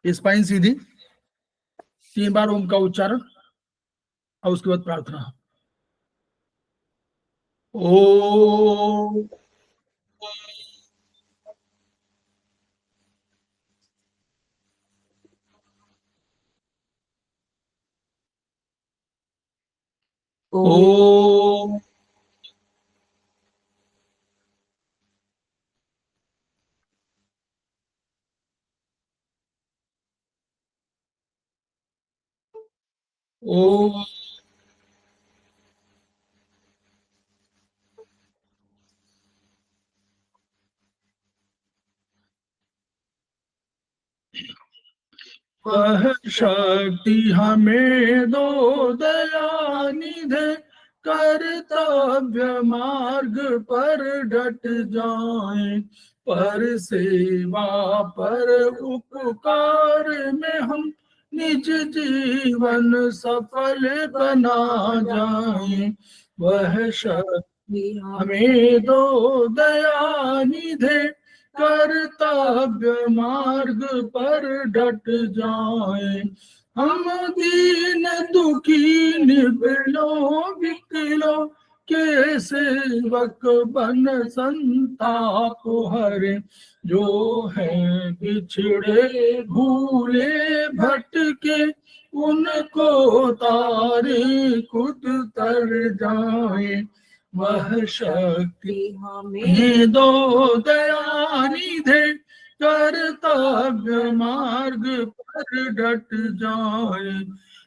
Spine सीधी, 3 बार ओम का उच्चारण और उसके बाद प्रार्थना। ओ ओ ओ वह शक्ति हमें दो दयानिधे, कर्तव्य मार्ग पर डट जाएं, पर सेवा पर उपकार में हम निज जीवन सफल बना जाएं। वह शक्ति हमें दो दयानिधे, कर्तव्य मार्ग पर डट जाए। हम दीन दुखी निर्बलों विकलों के सेवक बन संताप हरे, जो है बिछड़े भूले भटके उनको तारे खुद तर जाए। वह शक्ति हमें दो दयानिधे, कर्तव्य मार्ग पर डट जाए।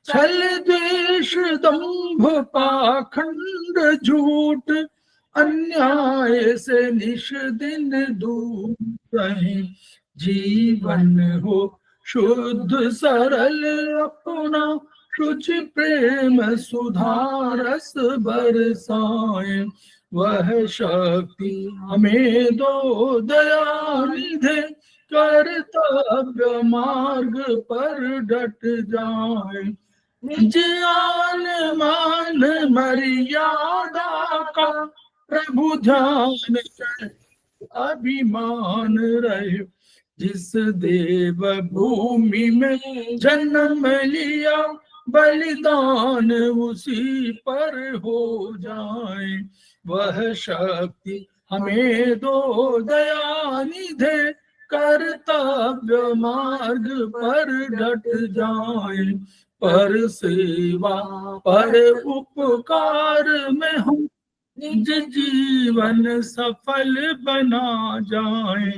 छल द्वेष दंभ पाखंड झूठ, अन्याय से निश दिन दूर रहे। जीवन हो शुद्ध सरल अपना, शुचि प्रेम सुधारस बरसाए। वह शक्ति हमें दो दयानिधे, कर्तव्य मार्ग पर डट जाए। निज आन मान मर्यादा का प्रभु ध्यान अभिमान रहे। जिस देव भूमि में जन्म लिया, बलिदान उसी पर हो जाए। वह शक्ति हमें दो दयानिधे, कर्तव्य मार्ग पर डट जाए। पर सेवा पर उपकार में हम निज जीवन सफल बना जाए।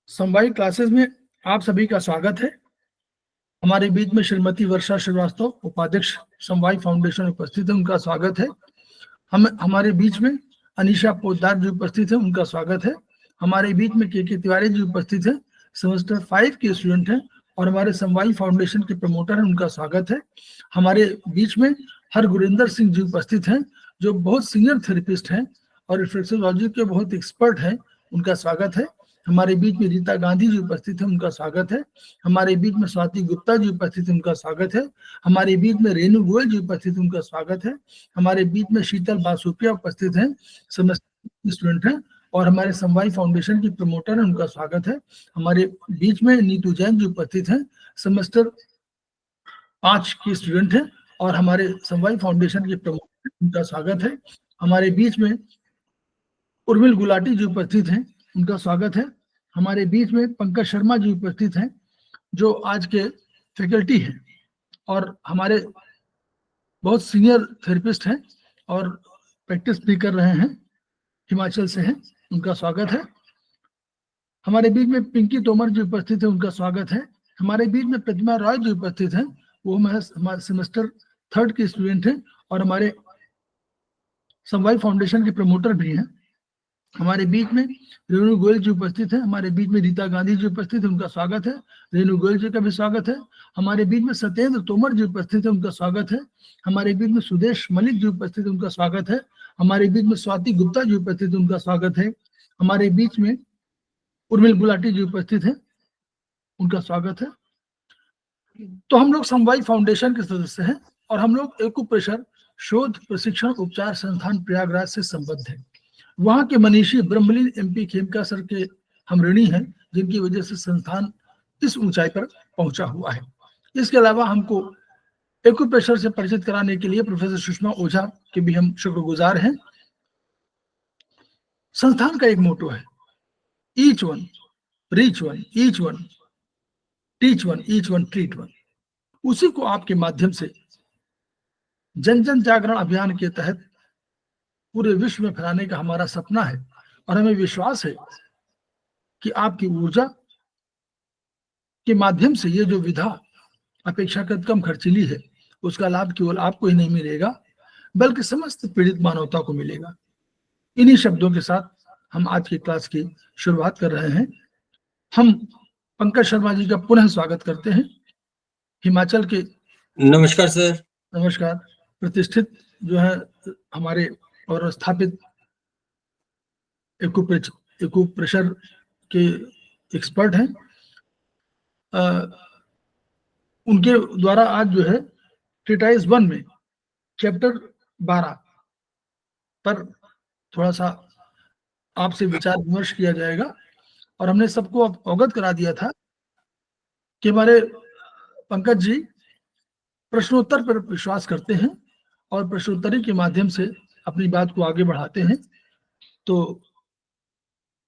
समवायिक क्लासेस में आप सभी का स्वागत है। हमारे बीच में श्रीमती वर्षा श्रीवास्तव, उपाध्यक्ष समवायिक फाउंडेशन उपस्थित है, उनका स्वागत है। हमारे बीच में अनिशा पोद्दार जी उपस्थित है, उनका स्वागत है। हमारे बीच में के तिवारी जी उपस्थित है, सेमेस्टर 5 के स्टूडेंट हैं और हमारे समवायिक फाउंडेशन के प्रमोटर हैं, उनका स्वागत है। हमारे बीच में हर गुरिंदर सिंह जी उपस्थित हैं, जो बहुत सीनियर थेरेपिस्ट हैं और रिफ्लेक्सोलॉजी के बहुत एक्सपर्ट हैं, उनका स्वागत है। हमारे बीच में रीता गांधी जी उपस्थित है, उनका स्वागत है। हमारे बीच में स्वाति गुप्ता जी उपस्थित है, उनका स्वागत है। हमारे बीच में रेणु गोयल जी उपस्थित है, उनका स्वागत है। हमारे बीच में शीतल बासुपिया उपस्थित हैं, सेमेस्टर स्टूडेंट हैं और हमारे समवायिक फाउंडेशन की प्रमोटर हैं, उनका स्वागत है। हमारे बीच में नीतू जैन जी उपस्थित हैं, सेमेस्टर 5 की स्टूडेंट हैं और हमारे समवायिक फाउंडेशन के प्रमोटर, उनका स्वागत है। हमारे बीच में उर्मिल गुलाटी जी उपस्थित हैं, उनका स्वागत है। हमारे बीच में पंकज शर्मा जी उपस्थित हैं, जो आज के फैकल्टी हैं और हमारे बहुत सीनियर थेरेपिस्ट हैं और प्रैक्टिस भी कर रहे हैं, हिमाचल से हैं, उनका स्वागत है। हमारे बीच में पिंकी तोमर जी उपस्थित है, उनका स्वागत है। हमारे बीच में प्रतिमा रॉय जी उपस्थित हैं, वो हमारे सेमेस्टर 3 के स्टूडेंट हैं और हमारे समवायिक फाउंडेशन के प्रमोटर भी हैं। हमारे बीच में रेणु गोयल जी उपस्थित है, हमारे बीच में रीता गांधी जी उपस्थित है, उनका स्वागत है। रेणु गोयल जी का भी स्वागत है। हमारे बीच में सत्येंद्र तोमर जी उपस्थित है, उनका स्वागत है। हमारे बीच में सुदेश मलिक जी उपस्थित है, उनका स्वागत है। हमारे बीच में स्वाति गुप्ता जी उपस्थित है, उनका स्वागत है। हमारे बीच में उर्मिल गुलाटी जी उपस्थित है, उनका स्वागत है। तो हम लोग समवायिक फाउंडेशन के सदस्य हैं और हम लोग एक्यूप्रेशर शोध प्रशिक्षण उपचार संस्थान प्रयागराज से संबद्ध है। वहाँ के मनीषी ब्रह्मलीन MP खेमका सर के हम ऋणी हैं, जिनकी वजह से संस्थान इस ऊंचाई पर पहुंचा हुआ है। इसके अलावा हमको एक्यूप्रेशर से परिचित कराने के लिए प्रोफेसर सुषमा ओझा के भी हम शुक्रगुजार हैं। संस्थान का एक मोटो है, each one reach one, each one teach one, each one treat one. उसी को आपके माध्यम से जन जन जागरण अभियान के तहत पूरे विश्व में फैलाने का हमारा सपना है, और हमें विश्वास है कि आपकी ऊर्जा के माध्यम से ये जो विधा अपेक्षाकृत कम खर्चीली है, उसका लाभ केवल आपको ही नहीं मिलेगा, बल्कि समस्त पीड़ित मानवता को मिलेगा। इन्हीं शब्दों के साथ हम आज की क्लास की शुरुआत कर रहे हैं। हम पंकज शर्मा जी का पुनः स्वागत करते हैं, हिमाचल के। नमस्कार सर। नमस्कार। प्रतिष्ठित जो है हमारे और स्थापित एक्यूप्रेशर के एक्सपर्ट हैं। उनके द्वारा आज जो है ट्रीटाइज 1 में चैप्टर 12 पर थोड़ा सा आपसे विचार विमर्श किया जाएगा, और हमने सबको अवगत करा दिया था कि हमारे पंकज जी प्रश्नोत्तर पर विश्वास करते हैं और प्रश्नोत्तरी के माध्यम से अपनी बात को आगे बढ़ाते हैं। तो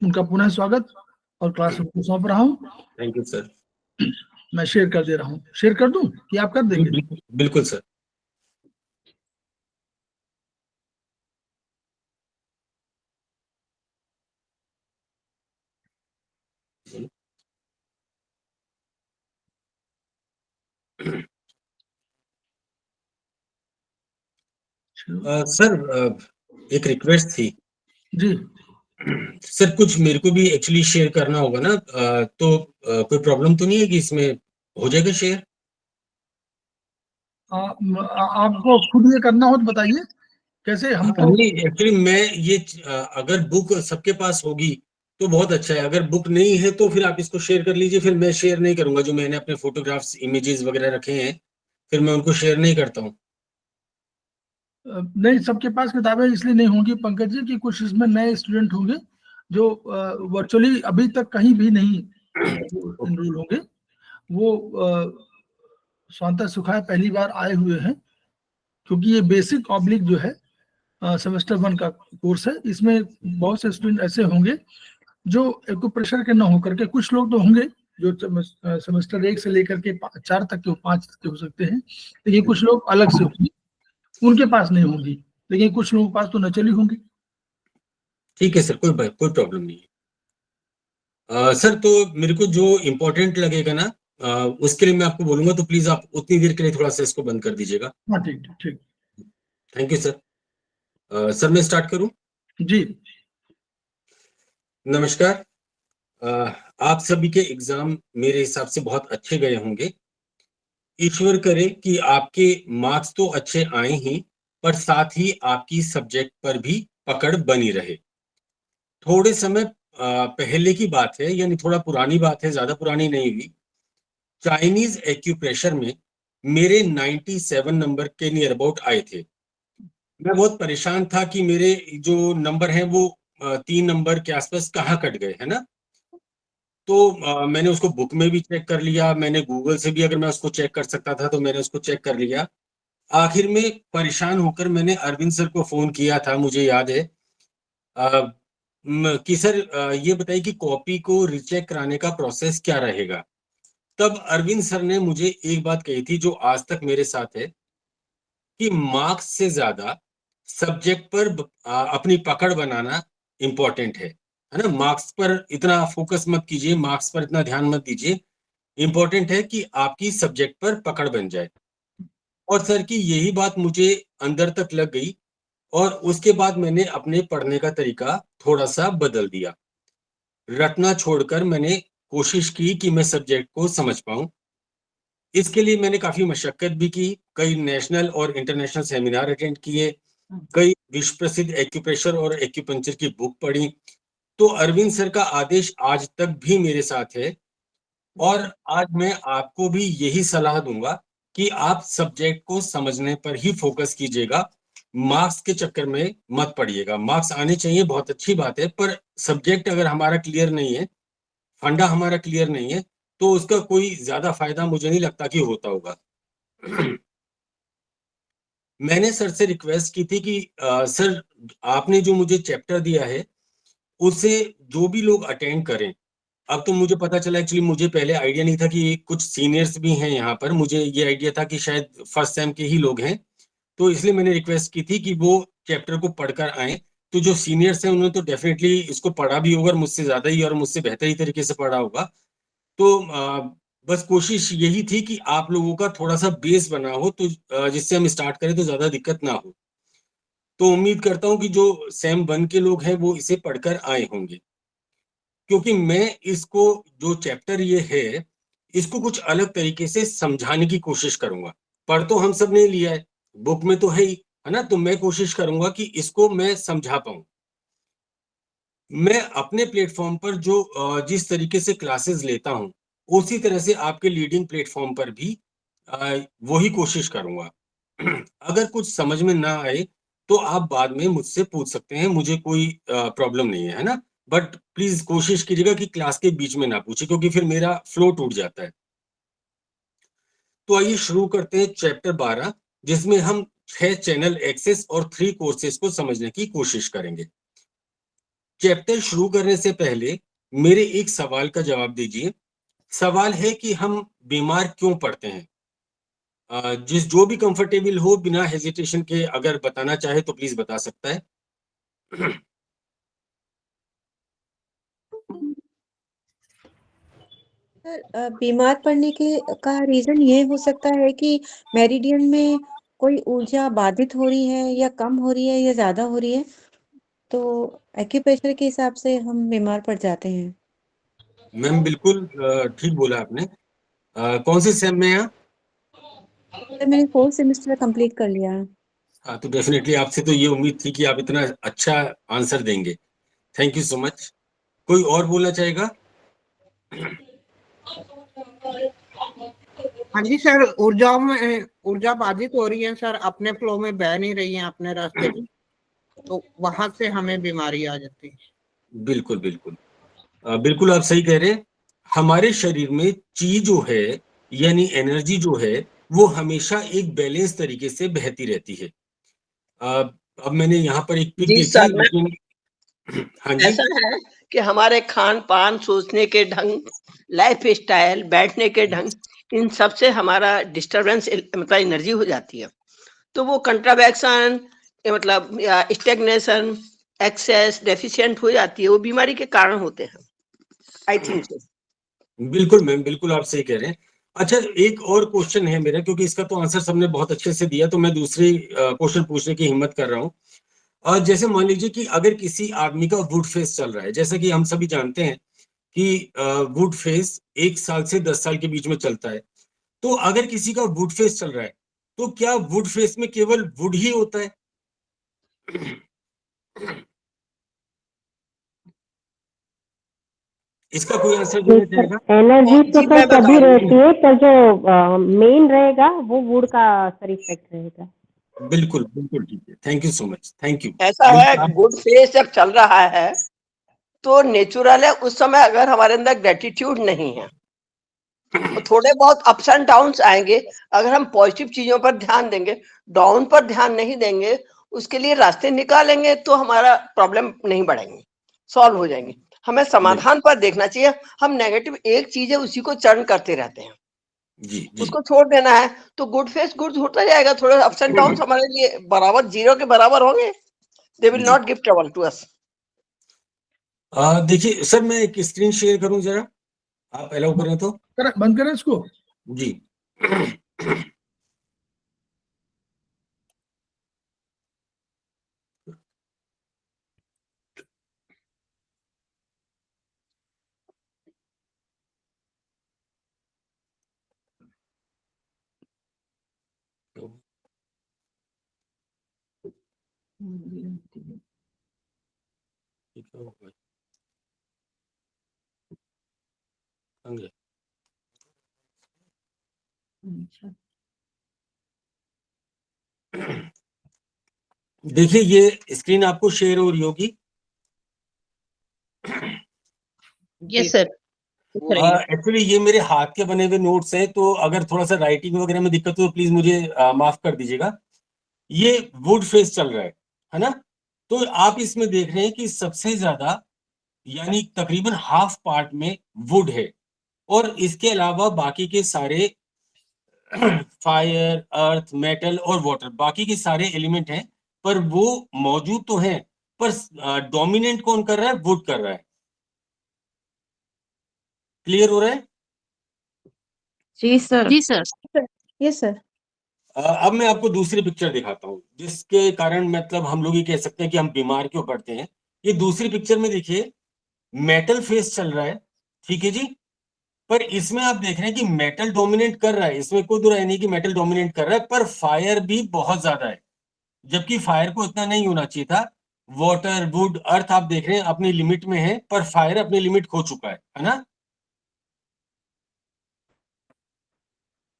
उनका पुनः स्वागत, और क्लास को सौंप रहा हूँ। Thank you sir. मैं शेयर कर दे रहा हूँ। शेयर कर दूं कि आप कर देंगे? बिल्कुल सर। सर एक रिक्वेस्ट थी जी। सर, कुछ मेरे को भी एक्चुअली शेयर करना होगा ना, तो कोई प्रॉब्लम तो नहीं है कि इसमें हो जाएगा शेयर? आपको खुद ये करना हो तो बताइए कैसे। हम तो एक्चुअली मैं ये अगर बुक सबके पास होगी तो बहुत अच्छा है, अगर बुक नहीं है तो फिर आप इसको शेयर कर लीजिए, फिर मैं शेयर नहीं करूंगा। जो मैंने अपने फोटोग्राफ्स इमेजेस वगैरह रखे हैं, फिर मैं उनको शेयर नहीं करता हूँ। नहीं, सबके पास किताबें इसलिए नहीं होंगी पंकज जी कि कुछ इसमें नए स्टूडेंट होंगे जो वर्चुअली अभी तक कहीं भी नहीं एनरोल होंगे। वो स्वांतः सुखाय पहली बार आए हुए हैं, क्योंकि ये बेसिक ऑब्लिक जो है सेमेस्टर 1 का कोर्स है। इसमें बहुत से स्टूडेंट ऐसे होंगे जो एक्यूप्रेशर के न होकर के, कुछ लोग तो होंगे जो सेमेस्टर 1 से लेकर के 4 तक के, 5 तक के हो सकते हैं, लेकिन कुछ लोग अलग से होंगे, उनके पास नहीं होंगी, लेकिन कुछ लोगों के पास तो न चली होंगी। ठीक है सर, कोई प्रॉब्लम नहीं है। सर, तो मेरे को जो इम्पोर्टेंट लगेगा ना, उसके लिए मैं आपको बोलूंगा, तो प्लीज आप उतनी देर के लिए थोड़ा सा इसको बंद कर दीजिएगा। हाँ, ठीक ठीक। Thank you sir. सर, मैं स्टार्ट करूं? जी। नमस्कार। आप सभी के एग्जाम मेरे हिसाब से बहुत अच्छे गए होंगे। ईश्वर करे कि आपके मार्क्स तो अच्छे आए ही, पर साथ ही आपकी सब्जेक्ट पर भी पकड़ बनी रहे। थोड़े समय पहले की बात है, यानी थोड़ा पुरानी बात है, ज्यादा पुरानी नहीं हुई। चाइनीज एक्यूप्रेशर में मेरे 97 नंबर के नियर अबाउट आए थे। मैं बहुत परेशान था कि मेरे जो नंबर हैं वो 3 नंबर के आसपास कहाँ कट गए, है ना। तो मैंने उसको बुक में भी चेक कर लिया, मैंने गूगल से भी, अगर मैं उसको चेक कर सकता था तो मैंने उसको चेक कर लिया। आखिर में परेशान होकर मैंने अरविंद सर को फोन किया था, मुझे याद है, कि सर ये बताइए कि कॉपी को रीचेक कराने का प्रोसेस क्या रहेगा। तब अरविंद सर ने मुझे एक बात कही थी जो आज तक मेरे साथ है, कि मार्क्स से ज्यादा सब्जेक्ट पर अपनी पकड़ बनाना इंपॉर्टेंट है ना। मार्क्स पर इतना फोकस मत कीजिए, मार्क्स पर इतना ध्यान मत दीजिए। इंपॉर्टेंट है कि आपकी सब्जेक्ट पर पकड़ बन जाए। और सर की यही बात मुझे अंदर तक लग गई, और उसके बाद मैंने अपने पढ़ने का तरीका थोड़ा सा बदल दिया। रटना छोड़कर मैंने कोशिश की कि मैं सब्जेक्ट को समझ पाऊं। इसके लिए मैंने काफी मशक्कत भी की, कई नेशनल और इंटरनेशनल सेमिनार अटेंड किए, कई विश्व प्रसिद्ध एक्यूप्रेशर और एक्यूपंक्चर की बुक पढ़ी। तो अरविंद सर का आदेश आज तक भी मेरे साथ है, और आज मैं आपको भी यही सलाह दूंगा कि आप सब्जेक्ट को समझने पर ही फोकस कीजिएगा, मार्क्स के चक्कर में मत पड़िएगा। मार्क्स आने चाहिए, बहुत अच्छी बात है, पर सब्जेक्ट अगर हमारा क्लियर नहीं है, फंडा हमारा क्लियर नहीं है, तो उसका कोई ज्यादा फायदा मुझे नहीं लगता कि होता होगा। मैंने सर से रिक्वेस्ट की थी कि सर आपने जो मुझे चैप्टर दिया है उसे जो भी लोग अटेंड करें। अब तो मुझे पता चला, एक्चुअली मुझे पहले आइडिया नहीं था कि कुछ सीनियर्स भी हैं यहाँ पर, मुझे ये आइडिया था कि शायद फर्स्ट सेम के ही लोग हैं, तो इसलिए मैंने रिक्वेस्ट की थी कि वो चैप्टर को पढ़कर आए। तो जो सीनियर्स हैं उन्होंने तो डेफिनेटली इसको पढ़ा भी होगा, और मुझसे ज्यादा ही और मुझसे बेहतर ही तरीके से पढ़ा होगा। तो बस कोशिश यही थी कि आप लोगों का थोड़ा सा बेस बना हो, तो जिससे हम स्टार्ट करें तो ज्यादा दिक्कत ना हो। तो उम्मीद करता हूँ कि जो सेम 1 के लोग हैं वो इसे पढ़कर आए होंगे, क्योंकि मैं इसको, जो चैप्टर ये है, इसको कुछ अलग तरीके से समझाने की कोशिश करूंगा। पढ़ तो हम सब ने लिया है, बुक में तो है ही, है ना, तो मैं कोशिश करूंगा कि इसको मैं समझा पाऊं। मैं अपने प्लेटफॉर्म पर जो जिस तरीके से क्लासेस लेता हूं, उसी तरह से आपके लीडिंग प्लेटफॉर्म पर भी वही कोशिश करूंगा। अगर कुछ समझ में ना आए तो आप बाद में मुझसे पूछ सकते हैं, मुझे कोई प्रॉब्लम नहीं है ना। बट प्लीज कोशिश कीजिएगा कि क्लास के बीच में ना पूछे, क्योंकि फिर मेरा फ्लो टूट जाता है। तो आइए शुरू करते हैं चैप्टर 12, जिसमें हम 6 चैनल एक्सेस और 3 कोर्सेज को समझने की कोशिश करेंगे। चैप्टर शुरू करने से पहले मेरे एक सवाल का जवाब दीजिए। सवाल है कि हम बीमार क्यों पड़ते हैं? जिस जो भी कंफर्टेबल हो, बिना हेजिटेशन के अगर बताना चाहे तो प्लीज बता सकता है। सर बीमार पड़ने के का रीजन ये हो सकता है कि मेरिडियन में कोई ऊर्जा बाधित हो रही है या कम हो रही है या ज्यादा हो रही है, तो एक्यूप्रेशर के हिसाब से हम बीमार पड़ जाते हैं। मैम बिल्कुल ठीक बोला आपने। कौन से सेम में हैं आप? सर मैंने 4th सेमेस्टर कंप्लीट कर लिया है। हाँ, तो डेफिनेटली आपसे तो ये उम्मीद थी कि आप इतना अच्छा आंसर देंगे। Thank you so much. कोई और बोलना चाहेगा? हाँ जी सर, ऊर्जा बाधित हो रही है सर, अपने फ्लो में बह नहीं रही है अपने रास्ते पे, तो वहां से हमें बीमारी आ जाती है। बिल्कुल बिल्कुल, बिल्कुल आप सही कह रहे हैं। हमारे शरीर में ची जो है, यानी एनर्जी जो है, वो हमेशा एक बैलेंस तरीके से बहती रहती है। अ, अब मैंने यहाँ पर एक पिक जी देखी, सर, मैं लेकिन हाँ जी। ऐसा है कि हमारे खान-पान, सोचने के ढंग, लाइफ स्टाइल, बैठने के ढंग, इन सब से हमारा डिस्टर्बेंस मतलब एनर्जी हो जाती है। तो वो कंट्रावेक्शन मतलब या स्टैग्नेशन, एक्सेस, डेफिशिएंट हो जाती है, वो बीमारी के कारण होते हैं। I think so. बिल्कुल मैम, बिल्कुल आप सही कह रहे हैं। अच्छा, एक और क्वेश्चन है मेरा, क्योंकि इसका तो आंसर सबने बहुत अच्छे से दिया, तो मैं दूसरी क्वेश्चन पूछने की हिम्मत कर रहा हूँ। और जैसे मान लीजिए कि अगर किसी आदमी का वुड फेस चल रहा है, जैसा कि हम सभी जानते हैं कि वुड फेस 1 साल से 10 साल के बीच में चलता है। तो अगर किसी का वुड फेस चल रहा है, तो क्या वुड फेस में केवल वुड ही होता है? इसका कोई आंसर देना चाहेगा? एनर्जी तो जी, सर मैं बता तभी रही रहती हूँ। है, पर जो मेन रहेगा वो वुड का सर इफेक्ट रहेगा। बिल्कुल बिल्कुल ठीक है, thank you so much, thank you. ऐसा है, गुड फेज जब चल रहा है, तो नेचुरल है, उस समय अगर हमारे अंदर ग्रेटिट्यूड नहीं है, तो थोड़े बहुत अप्स एंड डाउन्स आएंगे। अगर हम पॉजिटिव चीजों पर ध्यान देंगे, डाउन पर ध्यान नहीं देंगे, उसके लिए रास्ते निकालेंगे, तो हमारा प्रॉब्लम नहीं बढ़ेंगे, सॉल्व हो जाएंगे। हमें समाधान पर देखना चाहिए। हम नेगेटिव एक चीज है उसी को चर्न करते रहते हैं, जी जी। उसको छोड़ देना है, तो गुड फेस गुड होता जाएगा। थोड़े अप्स एंड डाउन्स हमारे लिए बराबर जीरो के बराबर होंगे। They will G not give trouble to us. देखिए सर, मैं एक स्क्रीन शेयर करूं जरा, आप अलाउ करें तो? बंद करें इसको। जी। देखिए ये स्क्रीन आपको शेयर हो रही होगी। यस सर, दिख रही है। एक्चुअली ये मेरे हाथ के बने हुए नोट्स हैं, तो अगर थोड़ा सा राइटिंग वगैरह में दिक्कत हो तो प्लीज मुझे माफ कर दीजिएगा। ये वुड फेस चल रहा है ना? तो आप इसमें देख रहे हैं कि सबसे ज्यादा यानी तकरीबन हाफ पार्ट में वुड है, और इसके अलावा बाकी के सारे फायर, अर्थ, मेटल और वाटर, बाकी के सारे एलिमेंट हैं, पर वो मौजूद तो हैं, पर डोमिनेट कौन कर रहा है? वुड कर रहा है। क्लियर हो रहा है? जी सर। जी सर। Yes sir. अब मैं आपको दूसरी पिक्चर दिखाता हूं, जिसके कारण मतलब हम लोग ये कह सकते हैं कि हम बीमार क्यों पड़ते हैं। ये दूसरी पिक्चर में देखिए, मेटल फेस चल रहा है, ठीक है जी। पर इसमें आप देख रहे हैं कि मेटल डोमिनेट कर रहा है, इसमें कोई दो राय नहीं कि मेटल डोमिनेट कर रहा है, पर फायर भी बहुत ज्यादा है, जबकि फायर को इतना नहीं होना चाहिए था। वाटर, वुड, अर्थ आप देख रहे हैं अपनी लिमिट में है, पर फायर अपनी लिमिट खो चुका है ना?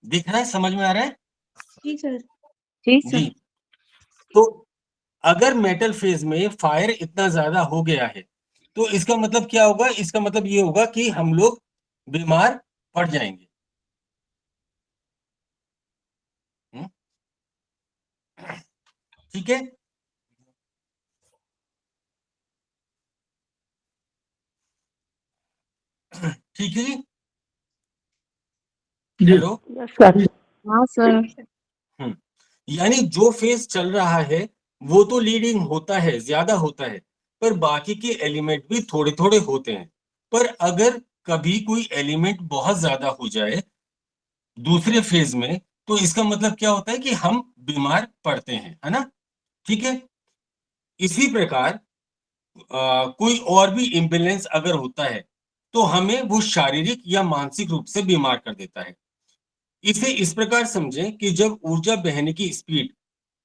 दिख रहा है? समझ में आ रहा है? जी सर। जी जी। सर। तो अगर मेटल फेज में फायर इतना ज्यादा हो गया है, तो इसका मतलब क्या होगा? इसका मतलब ये होगा कि हम लोग बीमार पड़ जाएंगे। ठीक है? ठीक है जी। जी हेलो। सर। हाँ सर। यानी जो फेज चल रहा है वो तो लीडिंग होता है, ज्यादा होता है, पर बाकी के एलिमेंट भी थोड़े थोड़े होते हैं। पर अगर कभी कोई एलिमेंट बहुत ज्यादा हो जाए दूसरे फेज में, तो इसका मतलब क्या होता है कि हम बीमार पड़ते हैं, है ना? ठीक है। इसी प्रकार कोई और भी इम्बैलेंस अगर होता है, तो हमें वो शारीरिक या मानसिक रूप से बीमार कर देता है। इसे इस प्रकार समझें कि जब ऊर्जा बहने की स्पीड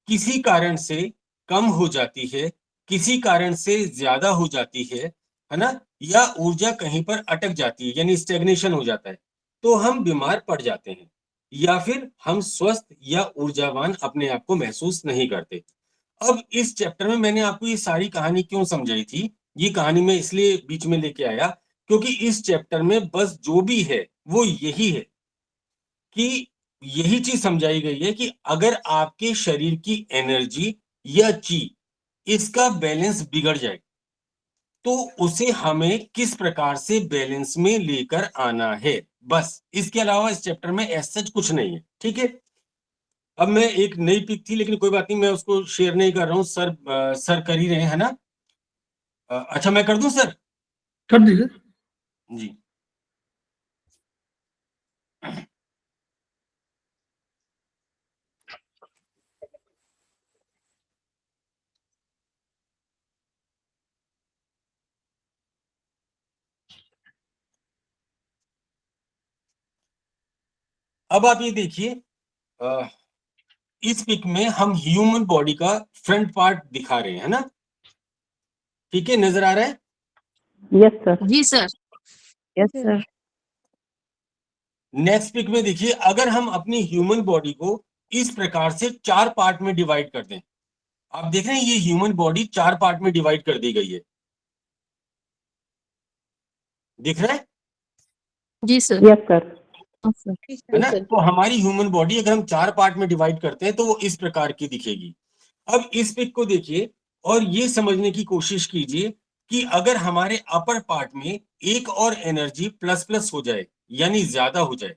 किसी कारण से कम हो जाती है, किसी कारण से ज्यादा हो जाती है ना? या ऊर्जा कहीं पर अटक जाती है, यानी स्टेग्नेशन हो जाता है, तो हम बीमार पड़ जाते हैं, या फिर हम स्वस्थ या ऊर्जावान अपने आप को महसूस नहीं करते। अब इस चैप्टर में मैंने आपको ये सारी कहानी क्यों समझाई थी? ये कहानी मैं इसलिए बीच में लेके आया क्योंकि इस चैप्टर में बस जो भी है वो यही है कि यही चीज समझाई गई है कि अगर आपके शरीर की एनर्जी या ची इसका बैलेंस बिगड़ जाए, तो उसे हमें किस प्रकार से बैलेंस में लेकर आना है। बस इसके अलावा इस चैप्टर में ऐसा कुछ नहीं है। ठीक है। अब मैं एक नई पिक थी, लेकिन कोई बात नहीं, मैं उसको शेयर नहीं कर रहा हूँ। सर कर ही रहे हैं, है ना? अच्छा, मैं कर दूं सर? कर दीजिए। जी। अब आप ये देखिए, इस पिक में हम ह्यूमन बॉडी का फ्रंट पार्ट दिखा रहे हैं, है ना? ठीक है, नजर आ रहा है? Yes sir. जी sir. Yes sir. Next pic में देखिए, अगर हम अपनी ह्यूमन बॉडी को इस प्रकार से 4 पार्ट में डिवाइड कर दें, आप देख रहे हैं ये ह्यूमन बॉडी 4 पार्ट में डिवाइड कर दी गई है। दिख रहा है? जी सर। Yes sir. है ना? तो हमारी ह्यूमन बॉडी अगर हम 4 पार्ट में डिवाइड करते हैं तो वो इस प्रकार की दिखेगी। अब इस पिक को देखिए और ये समझने की कोशिश कीजिए कि अगर हमारे अपर पार्ट में एक और एनर्जी प्लस प्लस हो जाए, यानी ज्यादा हो जाए,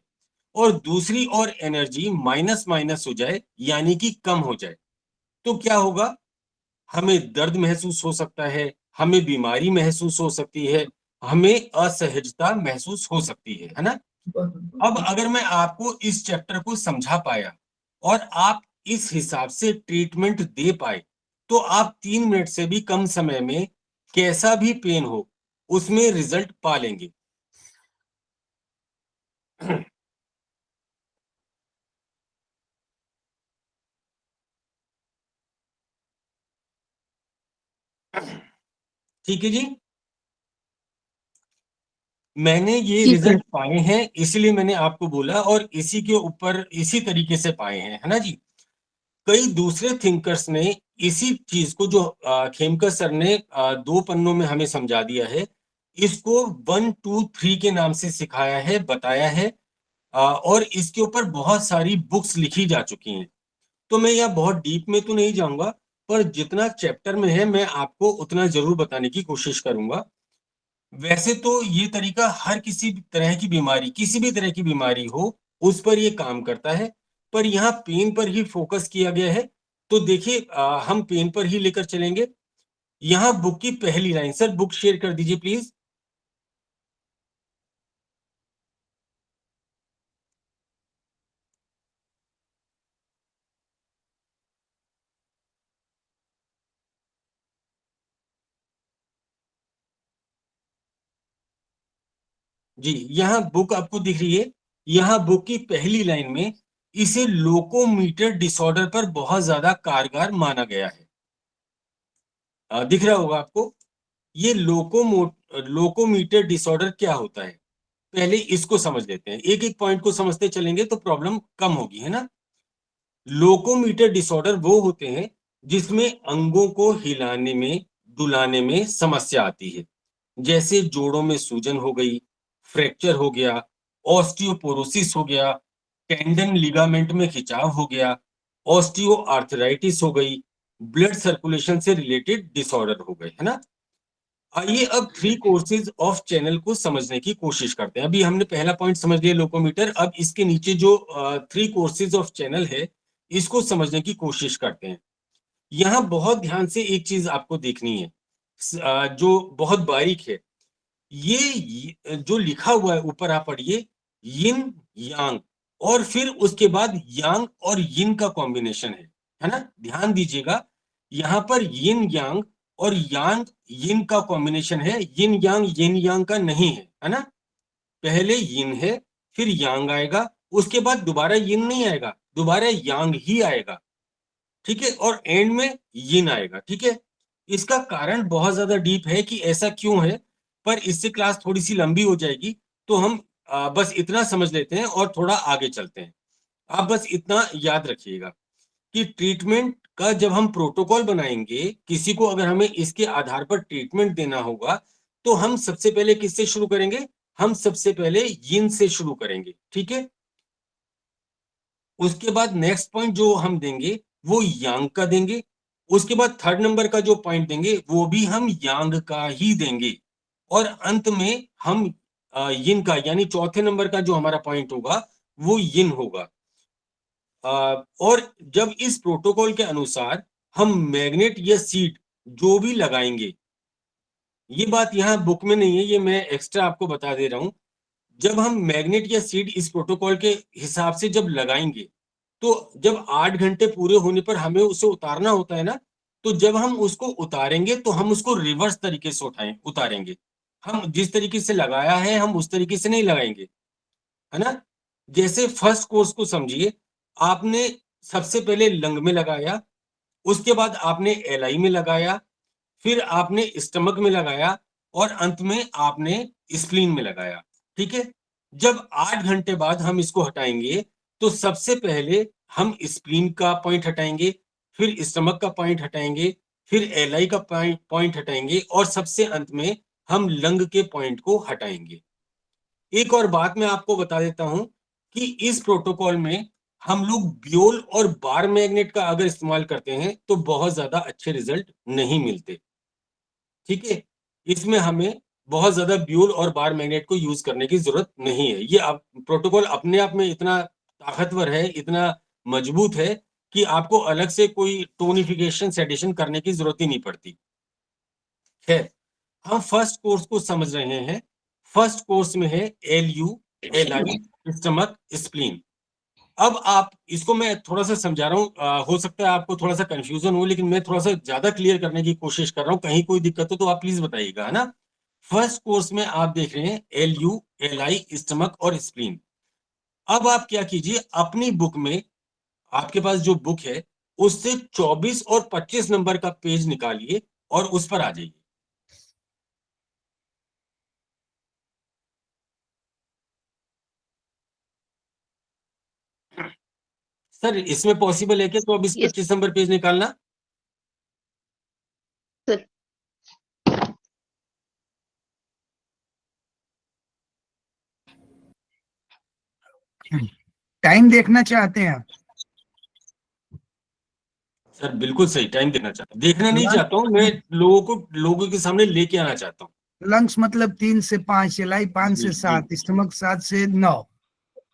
और दूसरी और एनर्जी माइनस माइनस हो जाए, यानी कि कम हो जाए, तो क्या होगा? हमें दर्द महसूस हो सकता है, हमें बीमारी महसूस हो सकती है, हमें असहजता महसूस हो सकती है ना? अब अगर मैं आपको इस चैप्टर को समझा पाया और आप इस हिसाब से ट्रीटमेंट दे पाए, तो आप 3 मिनट से भी कम समय में कैसा भी पेन हो उसमें रिजल्ट पा लेंगे। ठीक है जी। मैंने ये जी सर। रिजल्ट पाए हैं, इसलिए मैंने आपको बोला, और इसी के ऊपर इसी तरीके से पाए हैं, है ना जी? कई दूसरे थिंकर्स ने इसी चीज को जो खेमकर सर ने 2 पन्नों में हमें समझा दिया है, इसको 1, 2, 3 के नाम से सिखाया है, बताया है, और इसके ऊपर बहुत सारी बुक्स लिखी जा चुकी हैं। तो मैं यहाँ बहुत डीप में तो नहीं जाऊंगा, पर जितना चैप्टर में है मैं आपको उतना जरूर बताने की कोशिश करूंगा। वैसे तो ये तरीका हर किसी तरह की बीमारी, किसी भी तरह की बीमारी हो, उस पर ये काम करता है, पर यहाँ पेन पर ही फोकस किया गया है। तो देखिए, हम पेन पर ही लेकर चलेंगे। यहाँ बुक की पहली लाइन, सर बुक शेयर कर दीजिए प्लीज। जी, यहाँ बुक आपको दिख रही है। यहाँ बुक की पहली लाइन में इसे लोकोमीटर डिसऑर्डर पर बहुत ज्यादा कारगर माना गया है। दिख रहा होगा आपको। ये लोकोमीटर डिसऑर्डर क्या होता है, पहले इसको समझ लेते हैं। एक एक पॉइंट को समझते चलेंगे तो प्रॉब्लम कम होगी, है ना। लोकोमीटर डिसऑर्डर वो होते हैं जिसमें अंगों को हिलाने में, डुलाने में समस्या आती है, जैसे जोड़ों में सूजन हो गई, फ्रैक्चर हो गया, ऑस्टियोपोरोसिस हो गया, टेंडन लिगामेंट में खिंचाव हो गया, ऑस्टियो आर्थराइटिस हो गई, ब्लड सर्कुलेशन से रिलेटेड डिसऑर्डर हो गए, है ना। आइए अब 3 कोर्सेज ऑफ चैनल को समझने की कोशिश करते हैं। अभी हमने पहला पॉइंट समझ लिया लोकोमीटर, अब इसके नीचे जो 3 कोर्सेज ऑफ चैनल है, इसको समझने की कोशिश करते हैं। यहाँ बहुत ध्यान से एक चीज आपको देखनी है, जो बहुत बारीक है। ये जो लिखा हुआ है ऊपर आप पढ़िए, यिन यांग, और फिर उसके बाद यांग और यिन का कॉम्बिनेशन है ना। ध्यान दीजिएगा, यहाँ पर यिन यांग और यांग यिन का कॉम्बिनेशन है, यिन यांग का नहीं है ना। पहले यिन है, फिर यांग आएगा, उसके बाद दोबारा यिन नहीं आएगा, दोबारा यांग ही आएगा, ठीक है, और एंड में यिन आएगा, ठीक है। इसका कारण बहुत ज्यादा डीप है कि ऐसा क्यों है, पर इससे क्लास थोड़ी सी लंबी हो जाएगी, तो हम बस इतना समझ लेते हैं और थोड़ा आगे चलते हैं। आप बस इतना याद रखिएगा कि ट्रीटमेंट का जब हम प्रोटोकॉल बनाएंगे, किसी को अगर हमें इसके आधार पर ट्रीटमेंट देना होगा, तो हम सबसे पहले किससे शुरू करेंगे, हम सबसे पहले यिन से शुरू करेंगे, ठीक है। उसके बाद नेक्स्ट पॉइंट जो हम देंगे वो यांग का देंगे, उसके बाद थर्ड नंबर का जो पॉइंट देंगे वो भी हम यांग का ही देंगे, और अंत में हम यिन का, यानी चौथे नंबर का जो हमारा पॉइंट होगा वो यिन होगा। और जब इस प्रोटोकॉल के अनुसार हम मैग्नेट या सीट जो भी लगाएंगे, ये बात यहाँ बुक में नहीं है, ये मैं एक्स्ट्रा आपको बता दे रहा हूं। जब हम मैग्नेट या सीट इस प्रोटोकॉल के हिसाब से जब लगाएंगे, तो जब 8 घंटे पूरे होने पर हमें उसे उतारना होता है ना, तो जब हम उसको उतारेंगे तो हम उसको रिवर्स तरीके से उतारेंगे। हम जिस तरीके से लगाया है हम उस तरीके से नहीं लगाएंगे, है ना। जैसे फर्स्ट कोर्स को समझिए, आपने सबसे पहले लंग में लगाया, उसके बाद आपने एलआई में लगाया, फिर आपने स्टमक में लगाया, और अंत में आपने स्प्लीन में लगाया, ठीक है। जब 8 घंटे बाद हम इसको हटाएंगे, तो सबसे पहले हम स्प्लीन का पॉइंट हटाएंगे, फिर स्टमक का पॉइंट हटाएंगे, फिर एलआई का पॉइंट हटाएंगे, और सबसे अंत में हम लंग के पॉइंट को हटाएंगे। एक और बात मैं आपको बता देता हूं कि इस प्रोटोकॉल में हम लोग ब्योल और बार मैग्नेट का अगर इस्तेमाल करते हैं तो बहुत ज्यादा अच्छे रिजल्ट नहीं मिलते, ठीक है। इसमें हमें बहुत ज्यादा ब्यूल और बार मैग्नेट को यूज करने की जरूरत नहीं है। ये प्रोटोकॉल अपने आप में इतना ताकतवर है, इतना मजबूत है कि आपको अलग से कोई टोनिफिकेशन सेडेशन करने की जरूरत ही नहीं पड़ती। खैर, हम फर्स्ट कोर्स को समझ रहे हैं। फर्स्ट कोर्स में है LU, LI, स्टमक, स्प्लीन। अब आप इसको, मैं थोड़ा सा समझा रहा हूँ, हो सकता है आपको थोड़ा सा कंफ्यूजन हो, लेकिन मैं थोड़ा सा ज्यादा क्लियर करने की कोशिश कर रहा हूँ। कहीं कोई दिक्कत हो तो आप प्लीज बताइएगा, है ना। फर्स्ट कोर्स में आप देख रहे हैं LU, LI, स्टमक और स्प्लीन। अब आप क्या कीजिए, अपनी बुक में, आपके पास जो बुक है उससे 24 और 25 नंबर का पेज निकालिए और उस पर आ जाइए। सर इसमें पॉसिबल है क्या, 24, Yes. 25 नंबर पेज निकालना? टाइम देखना चाहते हैं आप? सर बिल्कुल सही, टाइम देखना चाहता हूँ, देखना नहीं चाहता हूँ मैं, लोगों के सामने लेके आना चाहता हूँ। लंग्स मतलब 3 से 5, एलआई 5 से जी, 7, स्टमक 7 से 9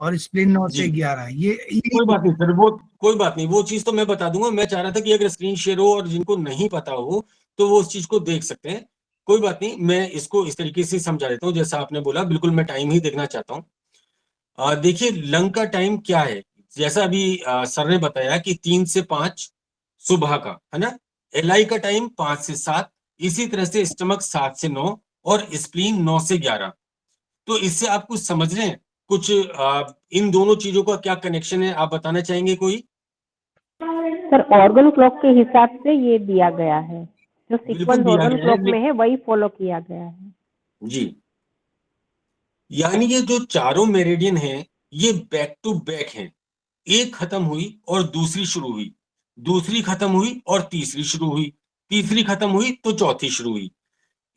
और स्प्लीन 9 से जी 11। ये कोई बात नहीं सर, वो कोई बात नहीं, वो चीज तो मैं बता दूंगा। मैं चाह रहा था कि अगर स्क्रीन शेयर हो और जिनको नहीं पता हो तो वो उस चीज को देख सकते हैं। कोई बात नहीं, मैं इसको इस तरीके से समझा देता हूँ जैसा आपने बोला। बिल्कुल मैं टाइम ही देखना चाहता हूँ। देखिए लंग का टाइम क्या है, जैसा अभी सर ने बताया कि 3 से 5 सुबह का है ना। एलआई का टाइम 5 से 7, इसी तरह से स्टमक 7 से 9 और स्प्लीन 9 से 11। तो इससे आप कुछ समझ रहे हैं, कुछ इन दोनों चीजों का क्या कनेक्शन है, आप बताना चाहेंगे कोई? सर ऑर्गन क्लॉक के हिसाब से ये दिया गया है, जो बिल्कुल सीक्वेंस दिया ऑर्गन गया क्लॉक है में है वही फॉलो किया गया है। जी। यानी ये जो चारों मेरिडियन हैं ये बैक टू बैक हैं। एक खत्म हुई और दूसरी शुरू हुई, दूसरी खत्म हुई और तीसरी शुरू हुई, तीसरी खत्म हुई तो चौथी शुरू हुई।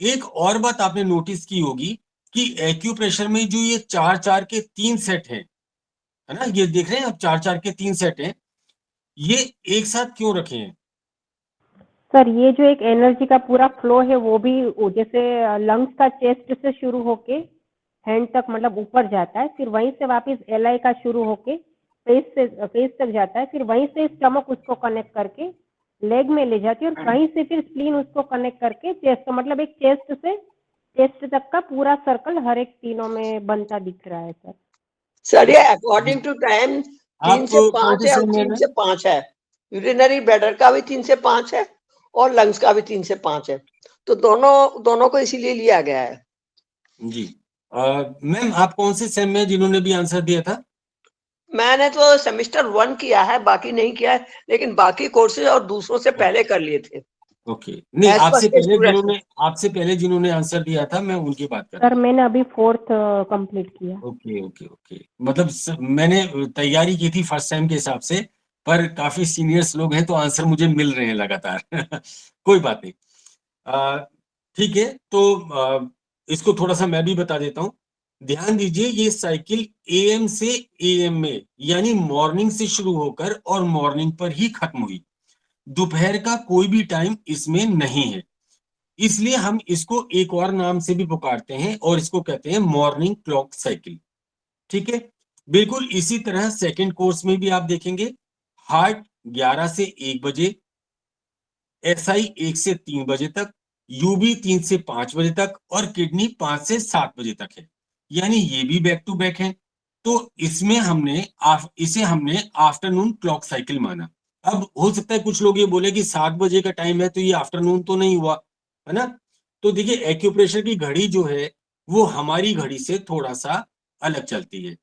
एक और बात आपने नोटिस की होगी कि एक्यूप्रेशर में जो ये 4-4 के 3 सेट हैं, है ना, ये देख रहे हैं आप 4-4 के 3 सेट हैं, ये एक साथ क्यों रखे हैं? सर ये जो एक एनर्जी का पूरा फ्लो है वो भी जैसे लंग्स का चेस्ट से शुरू होके हैंड तक मतलब ऊपर जाता है, फिर वहीं से वापस एलआई का शुरू होके फेस तक जाता है, फिर वहीं से स्टमक उसको कनेक्ट करके लेग में ले जाती है और वहीं से फिर स्प्लीन उसको कनेक्ट करके चेस्ट, मतलब एक चेस्ट से चेस्ट तक का पूरा सर्कल हर एक तीनों में बनता दिख रहा है सर। सर ये अकॉर्डिंग टू टाइम 3 से आपको 5 कौन है से और समय 3 में? से 5 है। यूरिनरी ब्लैडर का भी 3 से 5 है और लंग्स का भी 3 से 5 है, तो दोनों को इसीलिए लिया गया है। जी मैम आप कौन से सेम में जिन्होंने भी आंसर दिया था? मैंने तो सेमेस्टर 1 किया है, बाकी नहीं किया है, लेकिन बाकी कोर्सेज और दूसरों से पहले कर लिए थे। ओके, नहीं As per state students। आपसे पहले जिन्होंने आंसर दिया था मैं उनकी बात कर सर रहा हूँ। मैंने अभी 4th कंप्लीट किया। ओके ओके ओके, मतलब मैंने तैयारी की थी फर्स्ट टाइम के हिसाब से, पर काफी सीनियर्स लोग हैं तो आंसर मुझे मिल रहे हैं लगातार। कोई बात नहीं। ठीक है, तो इसको थोड़ा सा मैं भी बता देता हूँ। ध्यान दीजिए, ये साइकिल एएम से एएम में यानी मॉर्निंग से शुरू होकर और मॉर्निंग पर ही खत्म हुई। दोपहर का कोई भी टाइम इसमें नहीं है, इसलिए हम इसको एक और नाम से भी पुकारते हैं और इसको कहते हैं मॉर्निंग क्लॉक साइकिल। ठीक है, बिल्कुल इसी तरह सेकंड कोर्स में भी आप देखेंगे, हार्ट 11 से 1 बजे, एसआई 1 से 3 बजे तक, यूबी 3 से 5 बजे तक और किडनी 5 से 7 बजे तक है, यानी ये भी बैक टू बैक है। तो इसमें इसे हमने आफ्टरनून क्लॉक साइकिल माना। अब हो सकता है कुछ लोग ये बोले कि 7 बजे का टाइम है तो ये आफ्टरनून तो नहीं हुआ, है ना। तो देखिए एक्यूप्रेशर की घड़ी जो है वो हमारी घड़ी से थोड़ा सा अलग चलती है।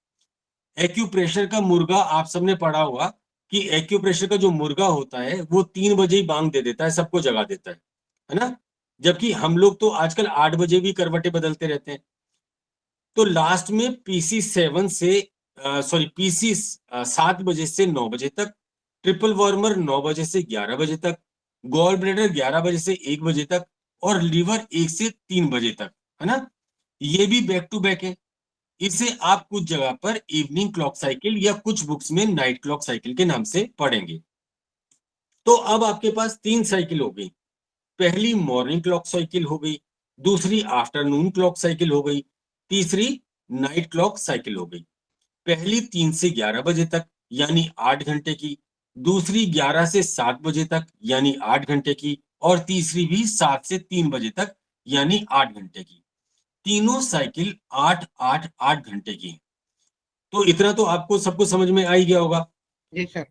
एक्यूप्रेशर का मुर्गा आप सबने पढ़ा होगा कि एक्यूप्रेशर का जो मुर्गा होता है वो 3 बजे ही बांग दे देता है, सबको जगा देता है ना। जबकि हम लोग तो आजकल 8 बजे भी करवटें बदलते रहते हैं। तो लास्ट में पीसी 7 बजे से 9 बजे तक, ट्रिपल वार्मर 9 बजे से 11 बजे तक, गॉल ब्लैडर 11 बजे से 1 बजे तक और लीवर 1 से 3 बजे तक, है ना। ये भी बैक टू बैक है। इसे आप कुछ जगह पर इवनिंग क्लॉक साइकिल या कुछ बुक्स में नाइट क्लॉक साइकिल के नाम से पढ़ेंगे। तो अब आपके पास 3 साइकिल हो गई। पहली मॉर्निंग क्लॉक साइकिल हो गई, दूसरी आफ्टरनून क्लॉक साइकिल हो गई, तीसरी नाइट क्लॉक साइकिल हो गई। पहली 3 से 11 बजे तक यानी 8 घंटे की, दूसरी 11 से 7 बजे तक यानी 8 घंटे की और तीसरी भी 7 से 3 बजे तक यानी 8 घंटे की। तीनों साइकिल 8-8-8 घंटे की। तो इतना तो आपको सबको समझ में आ ही गया होगा। जी सर।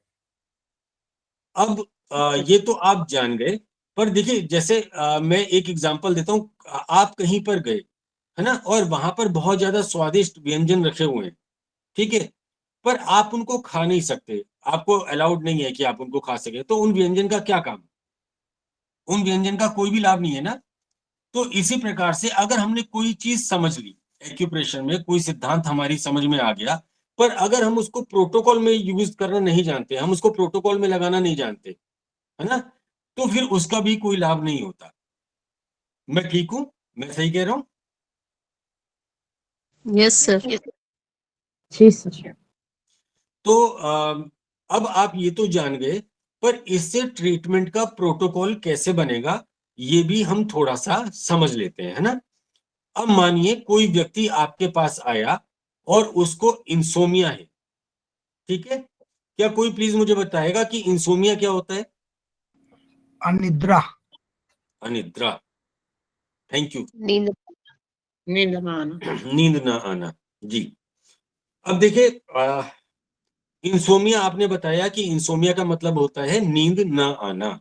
अब ये तो आप जान गए, पर देखिए जैसे मैं एक एग्जांपल देता हूँ। आप कहीं पर गए, है ना, और वहां पर बहुत ज्यादा स्वादिष्ट व्यंजन रखे हुए हैं, ठीक है, पर आप उनको खा नहीं सकते, आपको अलाउड नहीं है कि आप उनको खा सके, तो उन व्यंजन का क्या काम? उन व्यंजन का कोई भी लाभ नहीं है ना। तो इसी प्रकार से अगर हमने कोई चीज समझ ली, एक्यूप्रेशर में कोई सिद्धांत हमारी समझ में आ गया, पर अगर हम उसको प्रोटोकॉल में यूज करना नहीं जानते, हम उसको प्रोटोकॉल में लगाना नहीं जानते, है ना, तो फिर उसका भी कोई लाभ नहीं होता। मैं ठीक हूं? मैं सही कह रहा हूं? Yes, sir. जी सर। तो अब आप ये तो जान गए, पर इससे ट्रीटमेंट का प्रोटोकॉल कैसे बनेगा ये भी हम थोड़ा सा समझ लेते हैं, है ना। अब मानिए कोई व्यक्ति आपके पास आया और उसको इंसोमिया है, ठीक है। क्या कोई प्लीज मुझे बताएगा कि इंसोमिया क्या होता है? अनिद्रा। अनिद्रा, थैंक यू। नींद नींद ना आना। नींद ना आना, जी। अब देखिए, इंसोमिया आपने बताया कि इंसोमिया का मतलब होता है नींद ना आना,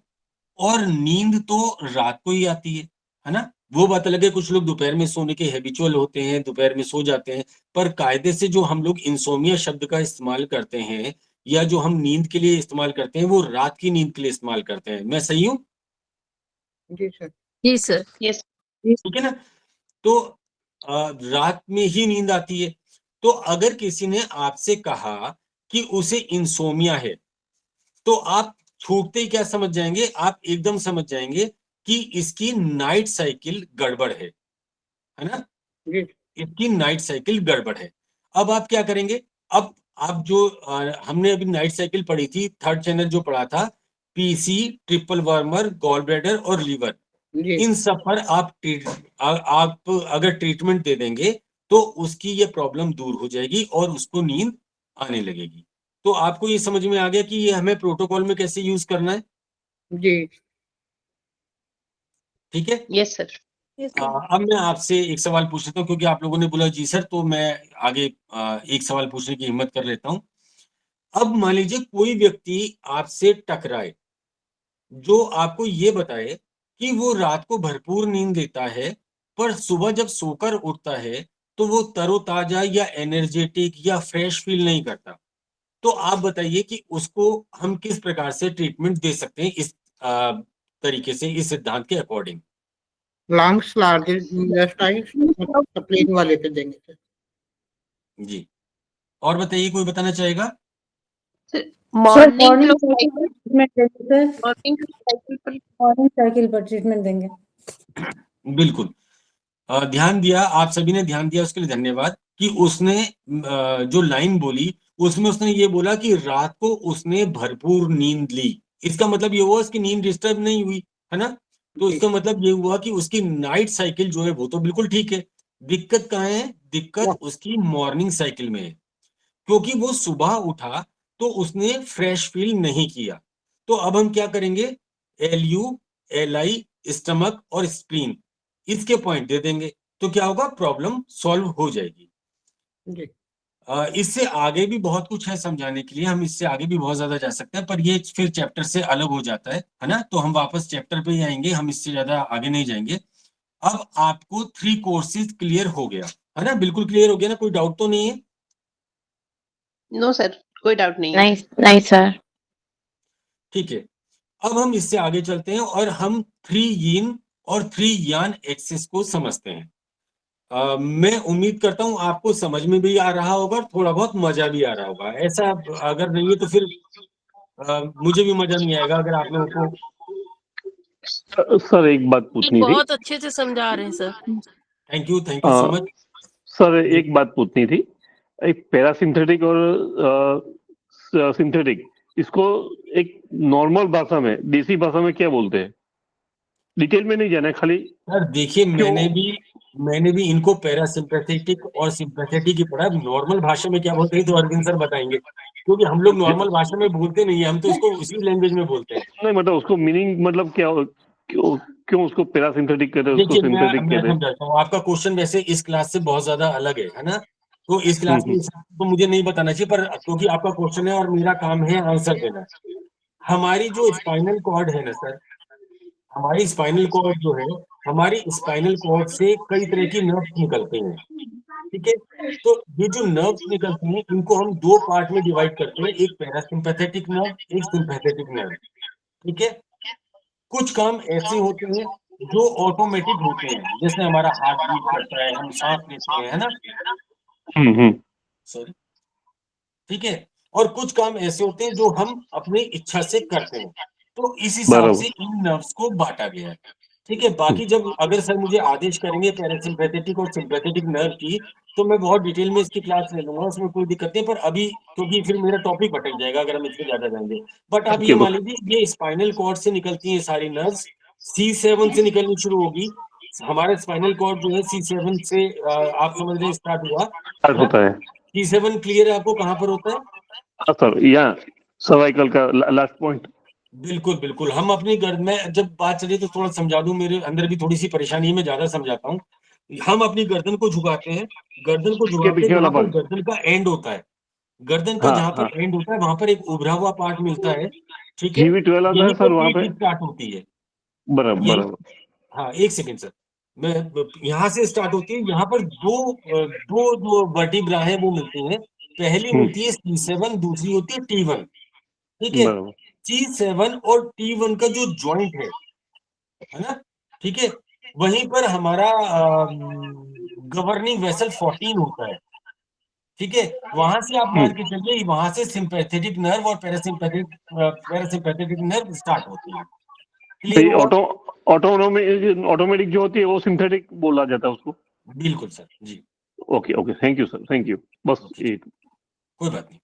और नींद तो रात को ही आती है ना। वो बात अलग है, कुछ लोग दोपहर में सोने के हैबिचुअल होते हैं, दोपहर में सो जाते हैं, पर कायदे से जो हम लोग इंसोमिया शब्द का इस्तेमाल करते हैं या जो हम नींद के लिए इस्तेमाल करते हैं वो रात की नींद के लिए इस्तेमाल करते हैं। मैं सही हूं? जी सर। जी सर। यस। ठीक है ना। तो रात में ही नींद आती है। तो अगर किसी ने आपसे कहा कि उसे इंसोमिया है, तो आप छूटते ही क्या समझ जाएंगे? आप एकदम समझ जाएंगे कि इसकी नाइट साइकिल गड़बड़ है ना। जी इसकी नाइट साइकिल गड़बड़ है। अब आप क्या करेंगे? अब आप जो हमने अभी नाइट साइकिल पढ़ी थी, थर्ड चैनल जो पढ़ा था, पीसी, ट्रिपल वर्मर, गॉल ब्लैडर और लीवर, जी इन सब पर आप अगर ट्रीटमेंट दे देंगे तो उसकी ये प्रॉब्लम दूर हो जाएगी और उसको नींद आने लगेगी। तो आपको ये समझ में आ गया कि ये हमें प्रोटोकॉल में कैसे यूज करना है? जी ठीक है। Yes sir. अब मैं आपसे एक सवाल पूछ लेता हूँ, क्योंकि आप लोगों ने बोला जी सर, तो मैं आगे एक सवाल पूछने की हिम्मत कर लेता हूँ। अब मान लीजिए कोई व्यक्ति आपसे टकराए जो आपको ये बताए कि वो रात को भरपूर नींद लेता है, पर सुबह जब सोकर उठता है तो वो तरोताजा या एनर्जेटिक या फ्रेश फील नहीं करता। तो आप बताइए कि उसको हम किस प्रकार से ट्रीटमेंट दे सकते हैं इस तरीके से, इस सिद्धांत के अकॉर्डिंग। लंग्स लार्जेस्ट स्प्लीन वाले पे देंगे सर। जी, और बताइए, कोई बताना चाहेगा? मॉर्निंग क्लॉक ट्रीटमेंट देंगे सर। मॉर्निंग साइकिल पर मॉर्निंग साइकिल पर ट्रीटमेंट देंगे। बिल्कुल। ध्यान दिया, आप सभी ने ध्यान दिया, उसके लिए धन्यवाद। कि उसने जो लाइन बोली उसमें उसने ये बोला कि रात को उसने भरपूर नींद ली। इसका मतलब ये हुआ उसकी नींद डिस्टर्ब नहीं हुई, है ना। तो इसका मतलब ये हुआ कि उसकी नाइट साइकिल जो है वो तो बिल्कुल ठीक है। दिक्कत कहाँ है? दिक्कत उसकी मॉर्निंग साइकिल में है, क्योंकि वो सुबह उठा तो उसने फ्रेश फील नहीं किया। तो अब हम क्या करेंगे? LU, LI, स्टमक और स्प्लीन, इसके पॉइंट दे देंगे, तो क्या होगा? प्रॉब्लम सॉल्व हो जाएगी। जी इससे आगे भी बहुत कुछ है समझाने के लिए, हम इससे आगे भी बहुत ज्यादा जा सकते हैं, पर ये फिर चैप्टर से अलग हो जाता है ना। तो हम वापस चैप्टर पे ही आएंगे, हम इससे ज्यादा आगे नहीं जाएंगे। अब आपको 3 कोर्सेज क्लियर हो गया, है ना? बिल्कुल क्लियर हो गया ना? कोई डाउट तो नहीं है? नो सर, कोई डाउट नहीं है। नहीं सर। ठीक है। अब हम इससे आगे चलते हैं और हम 3 यीन और 3 यान एक्सिस को समझते हैं। मैं उम्मीद करता हूं आपको समझ में भी आ रहा होगा और थोड़ा बहुत मजा भी आ रहा होगा। ऐसा अगर नहीं है तो फिर मुझे भी मजा नहीं आएगा अगर आप लोगों को। सर एक बात पूछनी थी। बहुत अच्छे से समझा रहे हैं sir. Thank you so much. Sir एक बात पूछनी थी, एक पैरासिम्पथेटिक और सिंथेटिक, इसको एक नॉर्मल भाषा में, देसी भाषा में क्या बोलते हैं? डिटेल में नहीं जाना है, खाली। सर देखिए, मैंने भी इनको पैरासिम्पैथेटिक और सिंपैथेटिक ही पढ़ा। नॉर्मल भाषा में क्या बोलते हैं तो अरविंद सर बताएंगे, क्योंकि हम लोग नॉर्मल भाषा में बोलते नहीं है, हम तो इसको उसी लैंग्वेज में बोलते हैं। नहीं मतलब उसको मीनिंग मतलब क्या, क्यों उसको पैरासिम्पथेटिक कहते हैं, उसको देखिए, सिंथेटिक मैं कहते हैं? समझाता हूँ। आपका क्वेश्चन वैसे इस क्लास से बहुत ज्यादा अलग है ना। तो इस क्लास में तो मुझे नहीं बताना चाहिए, पर क्योंकि आपका क्वेश्चन है और मेरा काम है आंसर देना। हमारी जो स्पाइनल कॉर्ड है ना सर, हमारी स्पाइनल कॉर्ड जो है, हमारी स्पाइनल कॉर्ड से कई तरह की नर्व्स निकलते हैं, ठीक है। तो ये जो नर्व्स निकलते हैं इनको हम 2 पार्ट में डिवाइड करते हैं, एक पैरासिम्पैथेटिक नर्व, एक सिंपैथेटिक नर्व, ठीक है। कुछ काम ऐसे होते हैं जो ऑटोमेटिक होते हैं, जैसे हमारा हार्ट बीट करता है, हम सांस लेते हैं, है ना। सॉरी, ठीक है। और कुछ काम ऐसे होते हैं जो हम अपनी इच्छा से करते हैं। तो इस हिसाब से इन नर्व्स को बांटा गया है, ठीक है। बाकी जब अगर सर मुझे आदेश करेंगे पैरासिम्पैथेटिक और सिम्पैथेटिक नर्व की, तो मैं बहुत डिटेल में इसकी क्लास ले लूंगा, उसमें कोई दिक्कत नहीं। पर अभी क्योंकि फिर मेरा टॉपिक भटक जाएगा अगर हम इसमें ज्यादा जाएंगे। बट आप ये मान लीजिए ये स्पाइनल कॉर्ड से निकलती है सारी नर्व्स, C7 से निकलनी शुरू होगी। हमारा स्पाइनल कॉर्ड जो है C7 से आप समझ रहे स्टार्ट हुआ, स्टार्ट होता है। C7 क्लियर है आपको कहाँ पर होता है? हाँ सर, यहाँ सर्वाइकल का लास्ट पॉइंट। बिल्कुल बिल्कुल। हम अपनी गर्दन में जब बात चले तो थोड़ा समझा दूं, मेरे अंदर भी थोड़ी सी परेशानी है, मैं ज्यादा समझाता हूँ। हम अपनी गर्दन को झुकाते हैं, गर्दन को झुकाते हैं जहाँ पर गर्दन का एंड होता है, गर्दन का जहाँ पर एंड होता है वहां पर एक उभरा हुआ पार्ट मिलता है, ठीक है, GV12 आता है यहीं सर पर वहाँ पे। पीठ स्टार्ट होती है। बराबर ये बराबर। हाँ एक सेकेंड सर, मैं यहाँ से स्टार्ट होती है, यहाँ पर दो वर्टिब्रा है वो मिलती हैं। पहली होती है C7, दूसरी होती है T1, ठीक है। बराबर। C7 और T1 का जो जॉइंट है ना, ठीक है, वहीं पर हमारा गवर्निंग वेसल 14 होता है, ठीक है। वहां से आप मान के चलिए, वहां से सिंपैथेटिक नर्व और पैरासिम्पैथेटिक नर्व स्टार्ट होती है। क्लियर हुआ? ऑटोमेटिक जो होती है वो सिंथेटिक बोला जाता है उसको। बिल्कुल sir ji. Okay okay, thank you sir, thank you. बस ये कोई बात नहीं।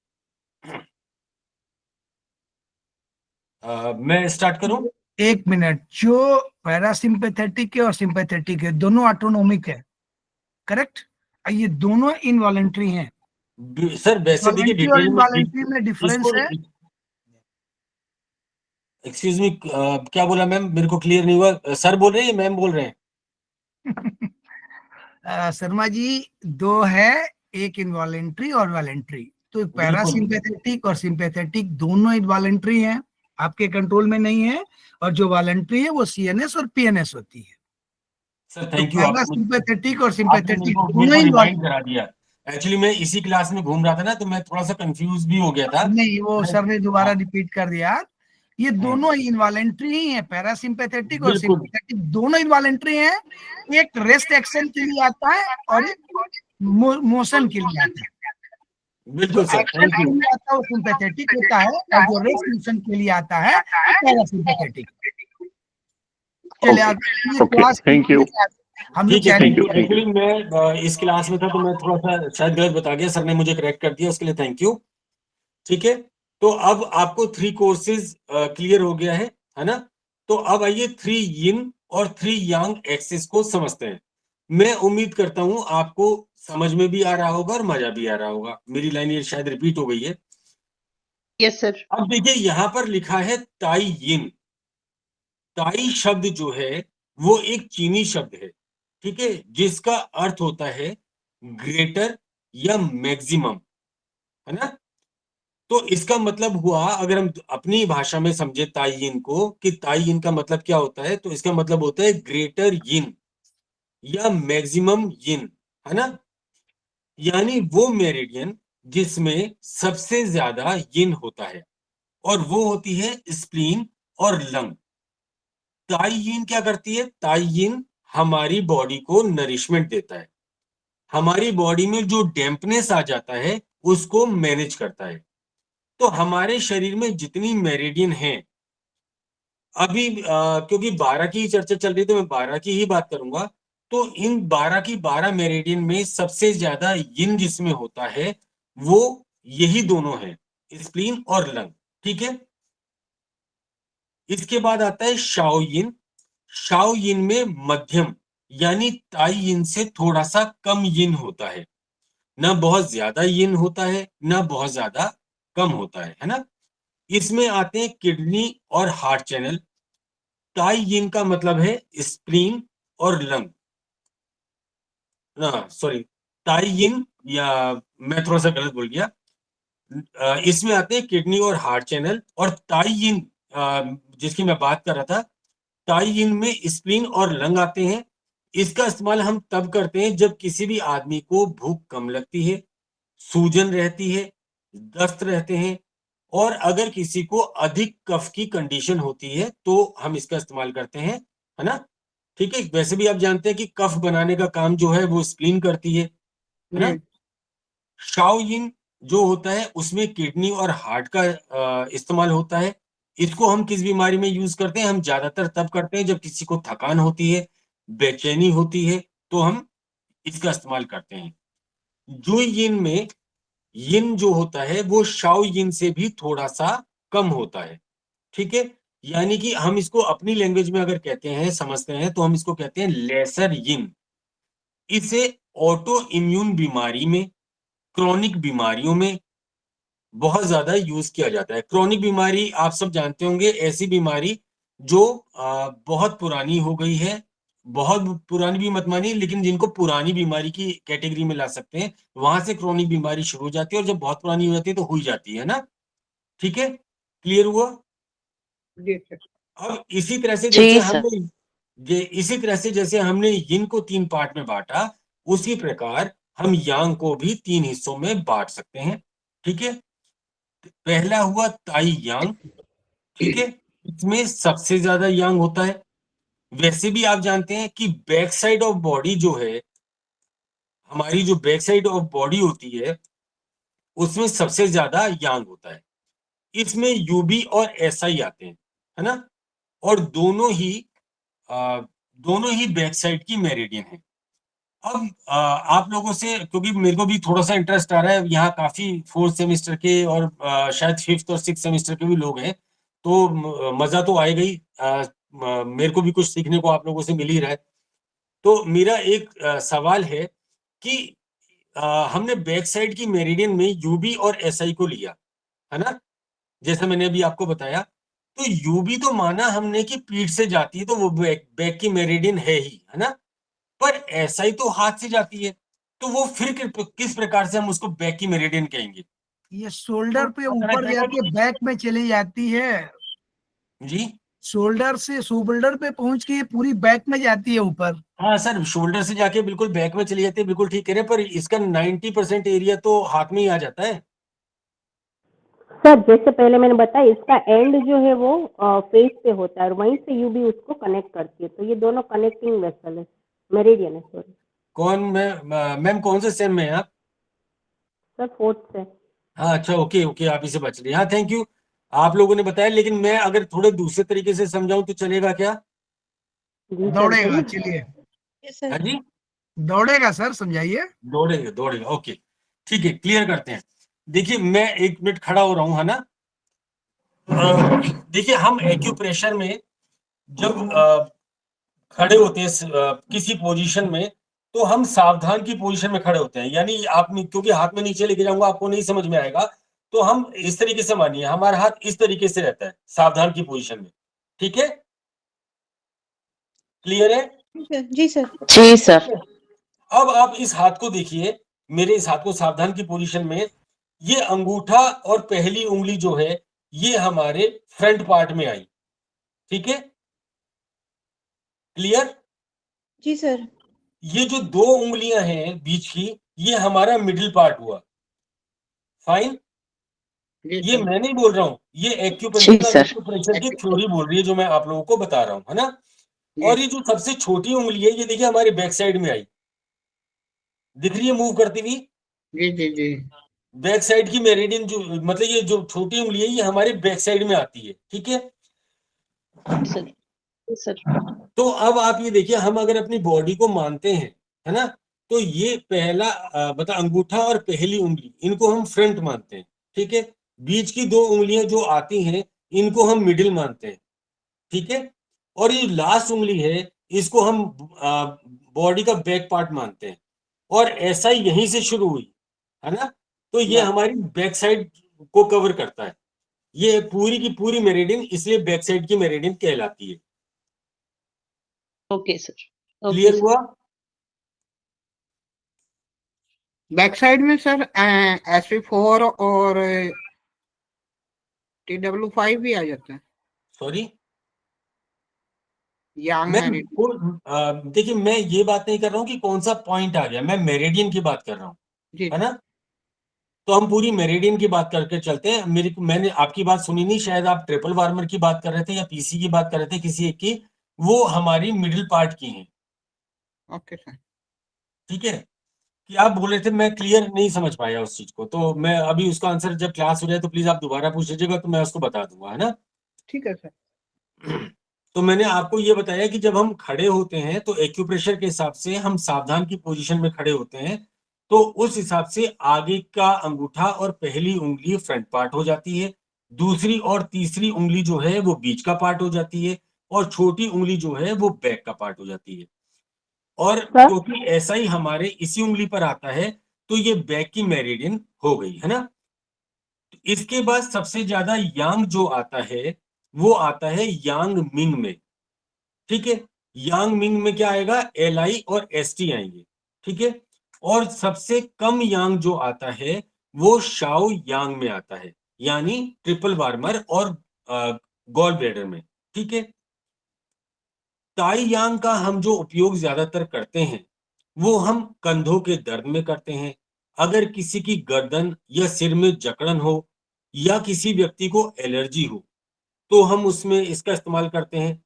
मैं स्टार्ट करूं? एक मिनट, जो पैरासिम्पैथेटिक है और सिंपैथेटिक है दोनों ऑटोनोमिक है, करेक्ट? ये दोनों इनवॉलेंट्री हैं सर। वैसे देखिए वॉलेंट्री और डिटेल इनवॉलेंट्री में डिफरेंस है। एक्सक्यूज मी, क्या बोला मैम? मेरे को क्लियर नहीं हुआ। सर बोल रहे हैं मैम बोल रहे हैं? शर्मा जी, दो है, एक इनवॉलेंट्री और वॉलेंट्री। तो पैरासिम्पैथेटिक और सिंपैथेटिक दोनों इनवॉलेंट्री हैं, आपके कंट्रोल में नहीं है। और जो वॉलेंट्री है वो CNS और PNS होती है। Sir thank you. पैरासिम्पैथेटिक और सिंपैथेटिक दोनों रिमाइंड करा दिया। एक्चुअली मैं इसी क्लास में घूम रहा था ना, तो मैं थोड़ा सा कंफ्यूज भी हो गया था। नहीं, वो सर ने दोबारा रिपीट कर दिया। ये दोनों इनवॉलेंट्री ही है, पैरासिम्पैथेटिक और सिंपैथेटिक दोनों इनवॉलेंट्री हैं। एक रेस्ट एक्शन के लिए आता है और एक मोशन के लिए आता है। बिल्कुल सर, थैंक यू। आता है वो सिंपैथेटिक होता है और जो रेस्ट मोशन के लिए आता है पैरासिम्पैथेटिक। Thank you. हम ठीक है, लोग एक्चुअली मैं इस क्लास में था तो मैं थोड़ा सा शायद गलत बता गया, सर ने मुझे करेक्ट कर दिया, उसके लिए थैंक यू। ठीक है, तो अब आपको 3 कोर्सेज क्लियर हो गया है ना? तो अब आइए 3 यिन और 3 यांग एक्सिस को समझते हैं। मैं उम्मीद करता हूं आपको समझ में भी आ रहा होगा और मजा भी आ रहा होगा। मेरी लाइन ये शायद रिपीट हो गई है। Yes sir. अब देखिए यहां पर लिखा है ताई यिन। ताई शब्द जो है वो एक चीनी शब्द है, ठीक है, जिसका अर्थ होता है ग्रेटर या मैक्सिमम, है ना? तो इसका मतलब हुआ, अगर हम अपनी भाषा में समझे ताई यिन को, कि ताई यिन का मतलब क्या होता है, तो इसका मतलब होता है ग्रेटर यिन या मैक्सिमम यिन, है ना? यानी वो मेरिडियन जिसमें सबसे ज्यादा यिन होता है, और वो होती है स्प्लीन और लंग। ताई यिन क्या करती है? ताई यिन हमारी बॉडी को नरिशमेंट देता है, हमारी बॉडी में जो डैम्पनेस आ जाता है उसको मैनेज करता है। तो हमारे शरीर में जितनी मेरिडियन हैं, अभी क्योंकि 12 की चर्चा चल रही है तो मैं 12 की ही बात करूंगा। तो इन 12 की 12 मेरिडियन में सबसे ज्यादा यिन जिसमें होता है वो यही दोनों है, स्प्लीन और लंग, ठीक है। इसके बाद आता है शाओ यिन। शाओ यिन में मध्यम यानी ताई यिन से थोड़ा सा कम यिन होता है, ना बहुत ज्यादा यिन होता है ना बहुत ज्यादा कम होता है ना? इसमें आते हैं किडनी और हार्ट चैनल। ताई यिन का मतलब है स्प्लीन और लंग, सॉरी, ताई यिन, या मैं थोड़ा सा गलत बोल गया। इसमें आते हैं किडनी और हार्ट चैनल। और ताई यिन जिसकी मैं बात कर रहा था, ताई यिन में स्प्लीन और लंग आते हैं। इसका इस्तेमाल हम तब करते हैं जब किसी भी आदमी को भूख कम लगती है, सूजन रहती है, दस्त रहते हैं, और अगर किसी को अधिक कफ की कंडीशन होती है तो हम इसका इस्तेमाल करते हैं, है ना? ठीक है, वैसे भी आप जानते हैं कि कफ बनाने का काम जो है वो स्प्लीन करती है ना? शाओ यिन जो होता है उसमें किडनी और हार्ट का इस्तेमाल होता है। इसको हम किस बीमारी में यूज करते हैं? हम ज्यादातर तब करते हैं जब किसी को थकान होती है, बेचैनी होती है, तो हम इसका इस्तेमाल करते हैं। जू यिन में यिन जो होता है वो शाओ यिन से भी थोड़ा सा कम होता है, ठीक है। यानी कि हम इसको अपनी लैंग्वेज में अगर कहते हैं, समझते हैं, तो हम इसको कहते हैं लेसर यिन। इसे ऑटो इम्यून बीमारी में, क्रॉनिक बीमारियों में बहुत ज्यादा यूज किया जाता है। क्रॉनिक बीमारी आप सब जानते होंगे, ऐसी बीमारी जो बहुत पुरानी हो गई है, बहुत पुरानी भी मत मानिए, लेकिन जिनको पुरानी बीमारी की कैटेगरी में ला सकते हैं, वहां से क्रॉनिक बीमारी शुरू हो जाती है, और जब बहुत पुरानी हो जाती है तो हो ही जाती है ना, ठीक है। क्लियर हुआ? जी सर। अब इसी तरह से जी सर। इसी तरह से जैसे हमने यिन को 3 पार्ट में बांटा, उसी प्रकार हम यांग को भी 3 हिस्सों में बांट सकते हैं, ठीक है। पहला हुआ ताई यांग, ठीक है, इसमें सबसे ज्यादा यांग होता है। वैसे भी आप जानते हैं कि बैक साइड ऑफ बॉडी जो है, हमारी जो बैक साइड ऑफ बॉडी होती है, उसमें सबसे ज्यादा यांग होता है। इसमें यूबी और एसआई आते हैं, है ना, और दोनों ही बैक साइड की मेरिडियन है। अब आप लोगों से, क्योंकि मेरे को भी थोड़ा सा इंटरेस्ट आ रहा है, यहाँ काफी 4th सेमेस्टर के और शायद 5th और 6th सेमेस्टर के भी लोग हैं, तो मजा तो आएगा ही। मेरे को भी कुछ सीखने को आप लोगों से मिल ही रहा है। तो मेरा एक सवाल है कि हमने बैक साइड की मेरिडियन में यूबी और एसआई को लिया, है ना, जैसे मैंने अभी आपको बताया। तो यूबी तो माना हमने कि पीठ से जाती है, तो वो बैक की मेरिडियन है ही, है ना, पर एसआई तो हाथ से जाती है, तो वो फिर किस प्रकार से हम उसको बैक की मेरिडियन कहेंगे? ये शोल्डर पे ऊपर जाके बैक में चली जाती है जी, शोल्डर पे पहुंच के ये पूरी बैक में जाती है ऊपर। हाँ सर, शोल्डर से जाके बिल्कुल बैक में चली जाती है, बिल्कुल ठीक कह रहे हैं, पर इसका 90% एरिया तो हाथ में ही आ जाता है। सर जैसे पहले मैंने बताया, इसका एंड जो है वो फेस पे होता है और वहीं से यूबी उसको कनेक्ट करती है, तो ये दोनों कनेक्टिंग वेसल है, मेरिडियन है, सॉरी। कौन मैम कौन से सेम में है आप? सर 4th से। हाँ अच्छा, ओके ओके, आप इसे बच रही हैं। हाँ थैंक यू, आप लोगों ने बताया, लेकिन मैं अगर थोड़े दूसरे तरीके से समझाऊं तो चलेगा क्या? जी सर, दौड़ेगा, बोलिए। चलिए हाँ जी, दौड़ेगा सर, समझाइए। दौड़ेगा दौड़ेगा, ओके ठीक है, क्लियर करते हैं। देखिए मैं 1 मिनट खड़ा हो रहा हूं, है ना। देखिए हम एक्यूप्रेशर में जब खड़े होते हैं किसी पोजीशन में, तो हम सावधान की पोजीशन में खड़े होते हैं। यानी आप, क्योंकि हाथ में नीचे लेके जाऊंगा आपको नहीं समझ में आएगा, तो हम इस तरीके से मानिए, हमारा हाथ इस तरीके से रहता है सावधान की पोजीशन में, ठीक है, क्लियर है? जी सर। जी सर। अब आप इस हाथ को देखिए, मेरे इस हाथ को सावधान की पोजीशन में, ये अंगूठा और पहली उंगली जो है ये हमारे फ्रंट पार्ट में आई, ठीक है, क्लियर? जी सर। ये जो 2 उंगलियां हैं बीच की, ये हमारा मिडिल पार्ट हुआ, फाइन। ये मैं नहीं बोल रहा हूं, ये एक्यूप्रेशर की थ्योरी बोल रही है, जो मैं आप लोगों को बता रहा हूं, है ना। और ये जो सबसे छोटी उंगली है, ये देखिए हमारे बैक साइड में आई, दिख रही है मूव करती हुई? जी जी जी। बैक साइड की मेरिडियन जो, मतलब ये जो छोटी उंगली है, ये हमारे बैक साइड में आती है, ठीक है। सर। तो अब आप ये देखिए, हम अगर अपनी बॉडी को मानते हैं, है ना, तो ये पहला मतलब अंगूठा और पहली उंगली, इनको हम फ्रंट मानते हैं, ठीक है। बीच की 2 उंगलियां जो आती हैं, इनको हम मिडिल मानते हैं, ठीक है। और ये लास्ट उंगली है, इसको हम बॉडी का बैक पार्ट मानते हैं, और ऐसा ही यहीं से शुरू हुई, है ना। तो ये हमारी बैक साइड को कवर करता है, ये पूरी की पूरी मेरिडियन, इसलिए बैक साइड की मेरिडियन कहलाती है। Okay sir. क्लियर हुआ? बैक साइड में सर SV4 और TW5 भी आ जाता है। सॉरी यांग मेरिडियन। देखिए मैं ये बात नहीं कर रहा हूँ कि कौन सा पॉइंट आ गया, मैं मेरिडियन की बात कर रहा हूँ, है ना। तो हम पूरी मेरिडियन की बात करके चलते हैं। मैंने आपकी बात सुनी नहीं, शायद आप ट्रिपल वार्मर की बात कर रहे थे या पीसी की बात कर रहे थे, किसी एक की, वो हमारी मिडिल पार्ट की है। Okay sir. ठीक है, कि आप बोल रहे थे, मैं क्लियर नहीं समझ पाया उस चीज को, तो मैं अभी उसका आंसर जब क्लास हो जाए तो प्लीज आप दोबारा पूछ लीजिएगा, तो मैं उसको बता दूंगा, है ना। ठीक है सर। तो मैंने आपको ये बताया कि जब हम खड़े होते हैं तो एक्यूप्रेशर के हिसाब से हम सावधान की पोजीशन में खड़े होते हैं, तो उस हिसाब से आगे का अंगूठा और पहली उंगली फ्रंट पार्ट हो जाती है, दूसरी और तीसरी उंगली जो है वो बीच का पार्ट हो जाती है, और छोटी उंगली जो है वो बैक का पार्ट हो जाती है। और सर? क्योंकि ऐसा ही हमारे इसी उंगली पर आता है, तो ये बैक की मेरिडियन हो गई है ना। इसके बाद सबसे ज्यादा यांग जो आता है वो आता है यांग मिंग में, ठीक है। यांग मिंग में क्या आएगा, LI और ST आएंगे, ठीक है। और सबसे कम यांग जो आता है वो शाओ यांग में आता है, यानी ट्रिपल वार्मर और गॉल ब्लैडर में, ठीक है। ताई यांग का हम जो उपयोग ज्यादातर करते हैं वो हम कंधों के दर्द में करते हैं, अगर किसी की गर्दन या सिर में जकड़न हो या किसी व्यक्ति को एलर्जी हो तो हम उसमें इसका इस्तेमाल करते हैं।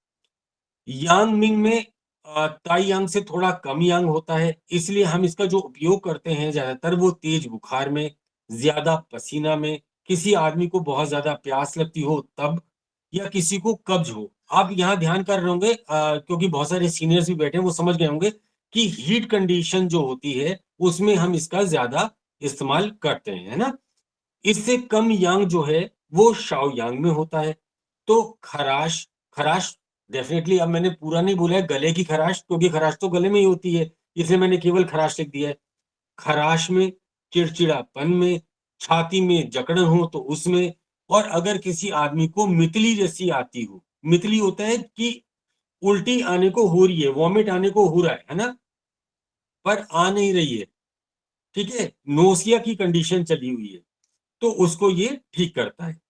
यांग मिंग में ताई यांग से थोड़ा कम यांग होता है, इसलिए हम इसका जो उपयोग करते हैं ज्यादातर वो तेज बुखार में, ज्यादा पसीना में, किसी आदमी को बहुत ज्यादा प्यास लगती हो तब, या किसी को कब्ज हो। आप यहाँ ध्यान कर रहे होंगे क्योंकि बहुत सारे सीनियर्स भी बैठे हैं, वो समझ गए होंगे कि हीट कंडीशन जो होती है उसमें हम इसका ज्यादा इस्तेमाल करते हैं, है ना। इससे कम यांग जो है वो शाओ यांग में होता है। तो खराश, खराश डेफिनेटली, अब मैंने पूरा नहीं बोला है गले की खराश, क्योंकि खराश तो गले में ही होती है, इसलिए मैंने केवल खराश लिख दिया है। खराश में, चिड़चिड़ापन में, छाती में जकड़न हो तो उसमें, और अगर किसी आदमी को मितली जैसी आती हो, मितली होता है कि उल्टी आने को हो रही है, वॉमिट आने को हो रहा है ना, पर आ नहीं रही है, ठीक है, नोसिया की कंडीशन चली हुई है, तो उसको ये ठीक करता है।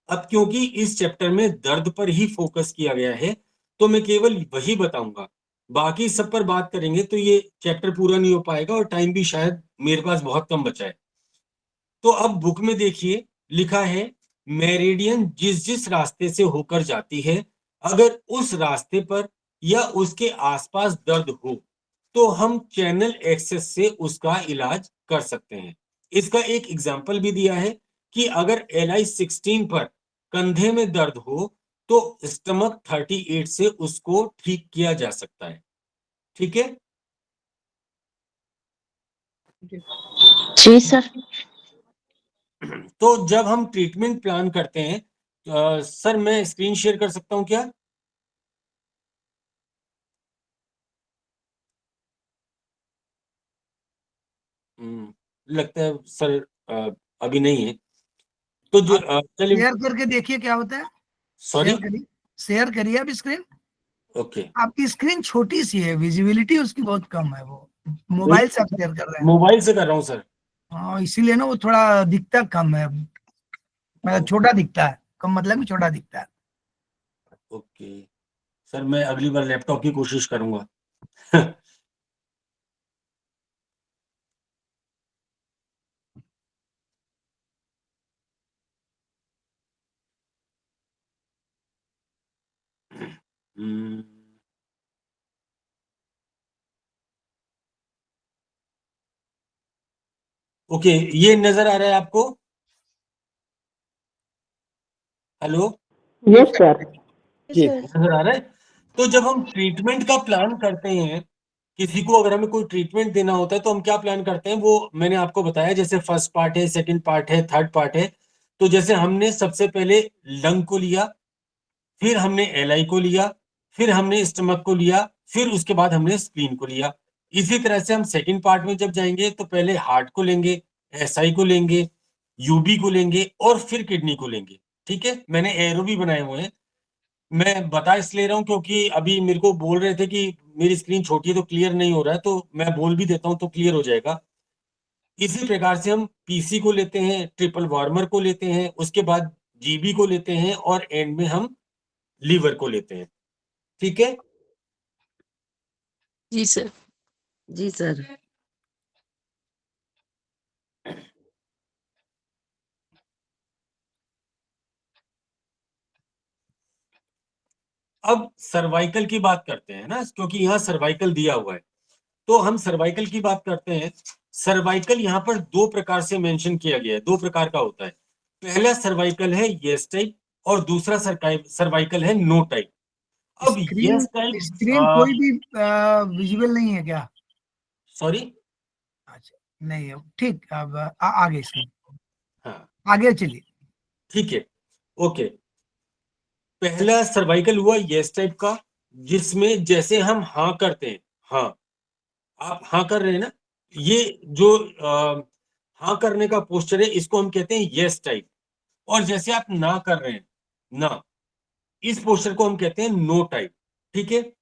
अब क्योंकि इस चैप्टर में दर्द पर ही फोकस किया गया है तो मैं केवल वही बताऊंगा, बाकी सब पर बात करेंगे तो ये चैप्टर पूरा नहीं हो पाएगा और टाइम भी शायद मेरे पास बहुत कम बचा है। तो अब बुक में देखिए लिखा है मेरिडियन जिस जिस रास्ते से होकर जाती है, अगर उस रास्ते पर या उसके आसपास दर्द हो तो हम चैनल एक्सेस से उसका इलाज कर सकते हैं। इसका एक एग्जाम्पल भी दिया है कि अगर LI 16 पर कंधे में दर्द हो तो स्टमक 38 से उसको ठीक किया जा सकता है, ठीक है। जी सर। तो जब हम ट्रीटमेंट प्लान करते हैं सर, मैं स्क्रीन शेयर कर सकता हूं क्या? लगता है सर अभी नहीं है, तो जो चलिए शेयर करके देखिए क्या होता है। सॉरी, शेयर करिए आप स्क्रीन। ओके, आपकी स्क्रीन छोटी सी है, विजिबिलिटी उसकी बहुत कम है, वो मोबाइल से आप शेयर कर रहे हैं। मोबाइल से कर रहा हूँ सर। हाँ, इसीलिए ना वो थोड़ा दिखता कम है, मतलब छोटा दिखता है, कम मतलब कि छोटा दिखता है। ओके सर, मैं अगली बार लैपटॉप की कोशिश करूंगा। ओके, ये नजर आ रहा है आपको? Hello, yes sir. नजर आ रहा है? तो जब हम ट्रीटमेंट का प्लान करते हैं, किसी को अगर हमें कोई ट्रीटमेंट देना होता है तो हम क्या प्लान करते हैं, वो मैंने आपको बताया, जैसे फर्स्ट पार्ट है, सेकंड पार्ट है, थर्ड पार्ट है। तो जैसे हमने सबसे पहले लंग को लिया, फिर हमने LI को लिया, फिर हमने स्टमक को लिया, फिर उसके बाद हमने स्प्लीन को लिया। इसी तरह से हम सेकंड पार्ट में जब जाएंगे तो पहले हार्ट को लेंगे, SI को लेंगे, UB को लेंगे और फिर किडनी को लेंगे, ठीक है। मैंने एरो भी बनाए हुए हैं, मैं बता इसलिए रहा हूँ क्योंकि अभी मेरे को बोल रहे थे कि मेरी स्क्रीन छोटी है तो क्लियर नहीं हो रहा है, तो मैं बोल भी देता हूँ तो क्लियर हो जाएगा। इसी प्रकार से हम PC को लेते हैं, ट्रिपल वार्मर को लेते हैं, उसके बाद GB को लेते हैं और एंड में हम लीवर को लेते हैं, ठीक है। जी सर। जी सर। अब सर्वाइकल की बात करते हैं ना, क्योंकि यहाँ सर्वाइकल दिया हुआ है, तो हम सर्वाइकल की बात करते हैं। सर्वाइकल यहाँ पर दो प्रकार से मेंशन किया गया है, दो प्रकार का होता है। पहला सर्वाइकल है यस टाइप और दूसरा सर्वाइकल है नो टाइप। अब स्क्रीन यस टाइप, स्क्रीन कोई भी विजुअल नहीं है क्या? सॉरी, अच्छा, नहीं है, ठीक। अब आगे स्क्रीन, हाँ आगे चलिए। ठीक है, ओके। पहला सर्वाइकल हुआ यस टाइप का, जिसमें जैसे हम हाँ करते हैं, हाँ, आप हाँ कर रहे हैं ना, ये जो हाँ करने का पोस्चर है इसको हम कहते हैं यस टाइप। और जैसे आप ना कर रहे हैं, ना, इस पोस्चर को हम कहते हैं नो टाइप। ठीक है,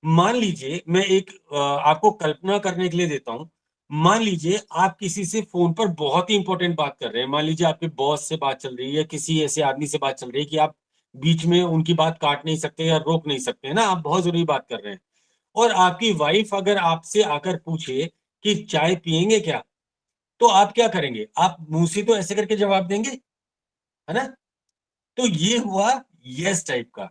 मान लीजिए मैं एक आपको कल्पना करने के लिए देता हूं। मान लीजिए आप किसी से फोन पर बहुत ही इंपॉर्टेंट बात कर रहे हैं, मान लीजिए आपके बॉस से बात चल रही है, किसी ऐसे आदमी से बात चल रही है कि आप बीच में उनकी बात काट नहीं सकते या रोक नहीं सकते, है ना, आप बहुत जरूरी बात कर रहे हैं। और आपकी वाइफ अगर आपसे आकर पूछे कि चाय पियेंगे क्या, तो आप क्या करेंगे? आप मुंह से तो ऐसे करके जवाब देंगे, है ना। तो ये हुआ यस टाइप का,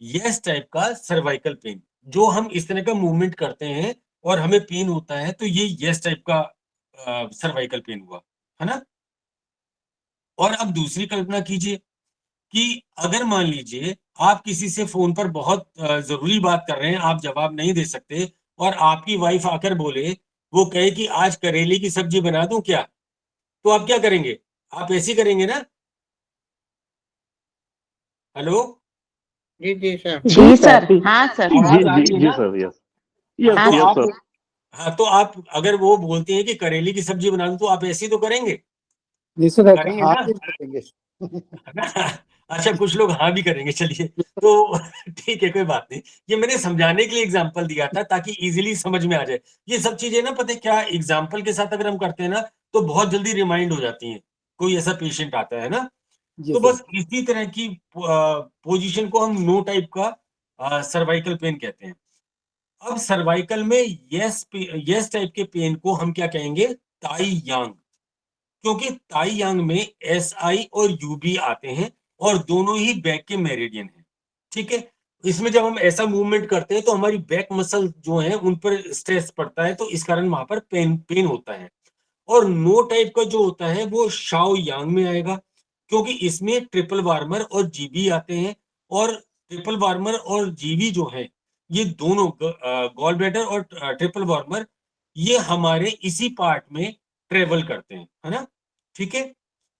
यस टाइप का सर्वाइकल पेन। जो हम इस तरह का मूवमेंट करते हैं और हमें पेन होता है, तो ये यस टाइप का सर्वाइकल पेन हुआ, है ना। और अब दूसरी कल्पना कीजिए कि अगर मान लीजिए आप किसी से फोन पर बहुत जरूरी बात कर रहे हैं, आप जवाब नहीं दे सकते, और आपकी वाइफ आकर बोले, वो कहे कि आज करेले की सब्जी बना दूं क्या, तो आप क्या करेंगे? आप ऐसे ही करेंगे ना। हेलो, जी जी सर। जी सर, हाँ सर, जी आवाज आ जी रही है जी ना? सर, यस हाँ, यस तो यस आप, सर। हाँ, तो आप अगर वो बोलते हैं कि करेले की सब्जी बना दूं, तो आप ऐसे ही तो करेंगे, जी सर, करेंगे हाँ ना? भी करेंगे। अच्छा, कुछ लोग हाँ भी करेंगे, चलिए। तो ठीक है, कोई बात नहीं। ये मैंने समझाने के लिए एग्जांपल दिया था ताकि इजीली समझ में आ जाए। ये सब चीजें ना, पता है क्या, एग्जांपल के साथ अगर हम करते हैं ना, तो बहुत जल्दी रिमाइंड हो जाती हैं। कोई ऐसा पेशेंट आता है ना, जी तो सर। बस इसी तरह की पोजीशन को हम नो टाइप का सर्वाइकल पेन कहते हैं। अब सर्वाइकल में यस टाइप के पेन को हम क्या कहेंगे? ताई यांग। क्योंकि ताई यांग में एस आई और यूबी आते हैं और दोनों ही बैक के मेरिडियन हैं। ठीक है, इसमें जब हम ऐसा मूवमेंट करते हैं तो हमारी बैक मसल जो है उन पर स्ट्रेस पड़ता है, तो इस कारण वहां पर पेन होता है। और नो टाइप का जो होता है वो शाओ यांग में आएगा, क्योंकि इसमें ट्रिपल वार्मर और जीबी आते हैं। और ट्रिपल वार्मर और जीबी जो है, ये दोनों गॉल ब्लैडर और ट्रिपल वार्मर, ये हमारे इसी पार्ट में ट्रेवल करते हैं, है ना। ठीक है,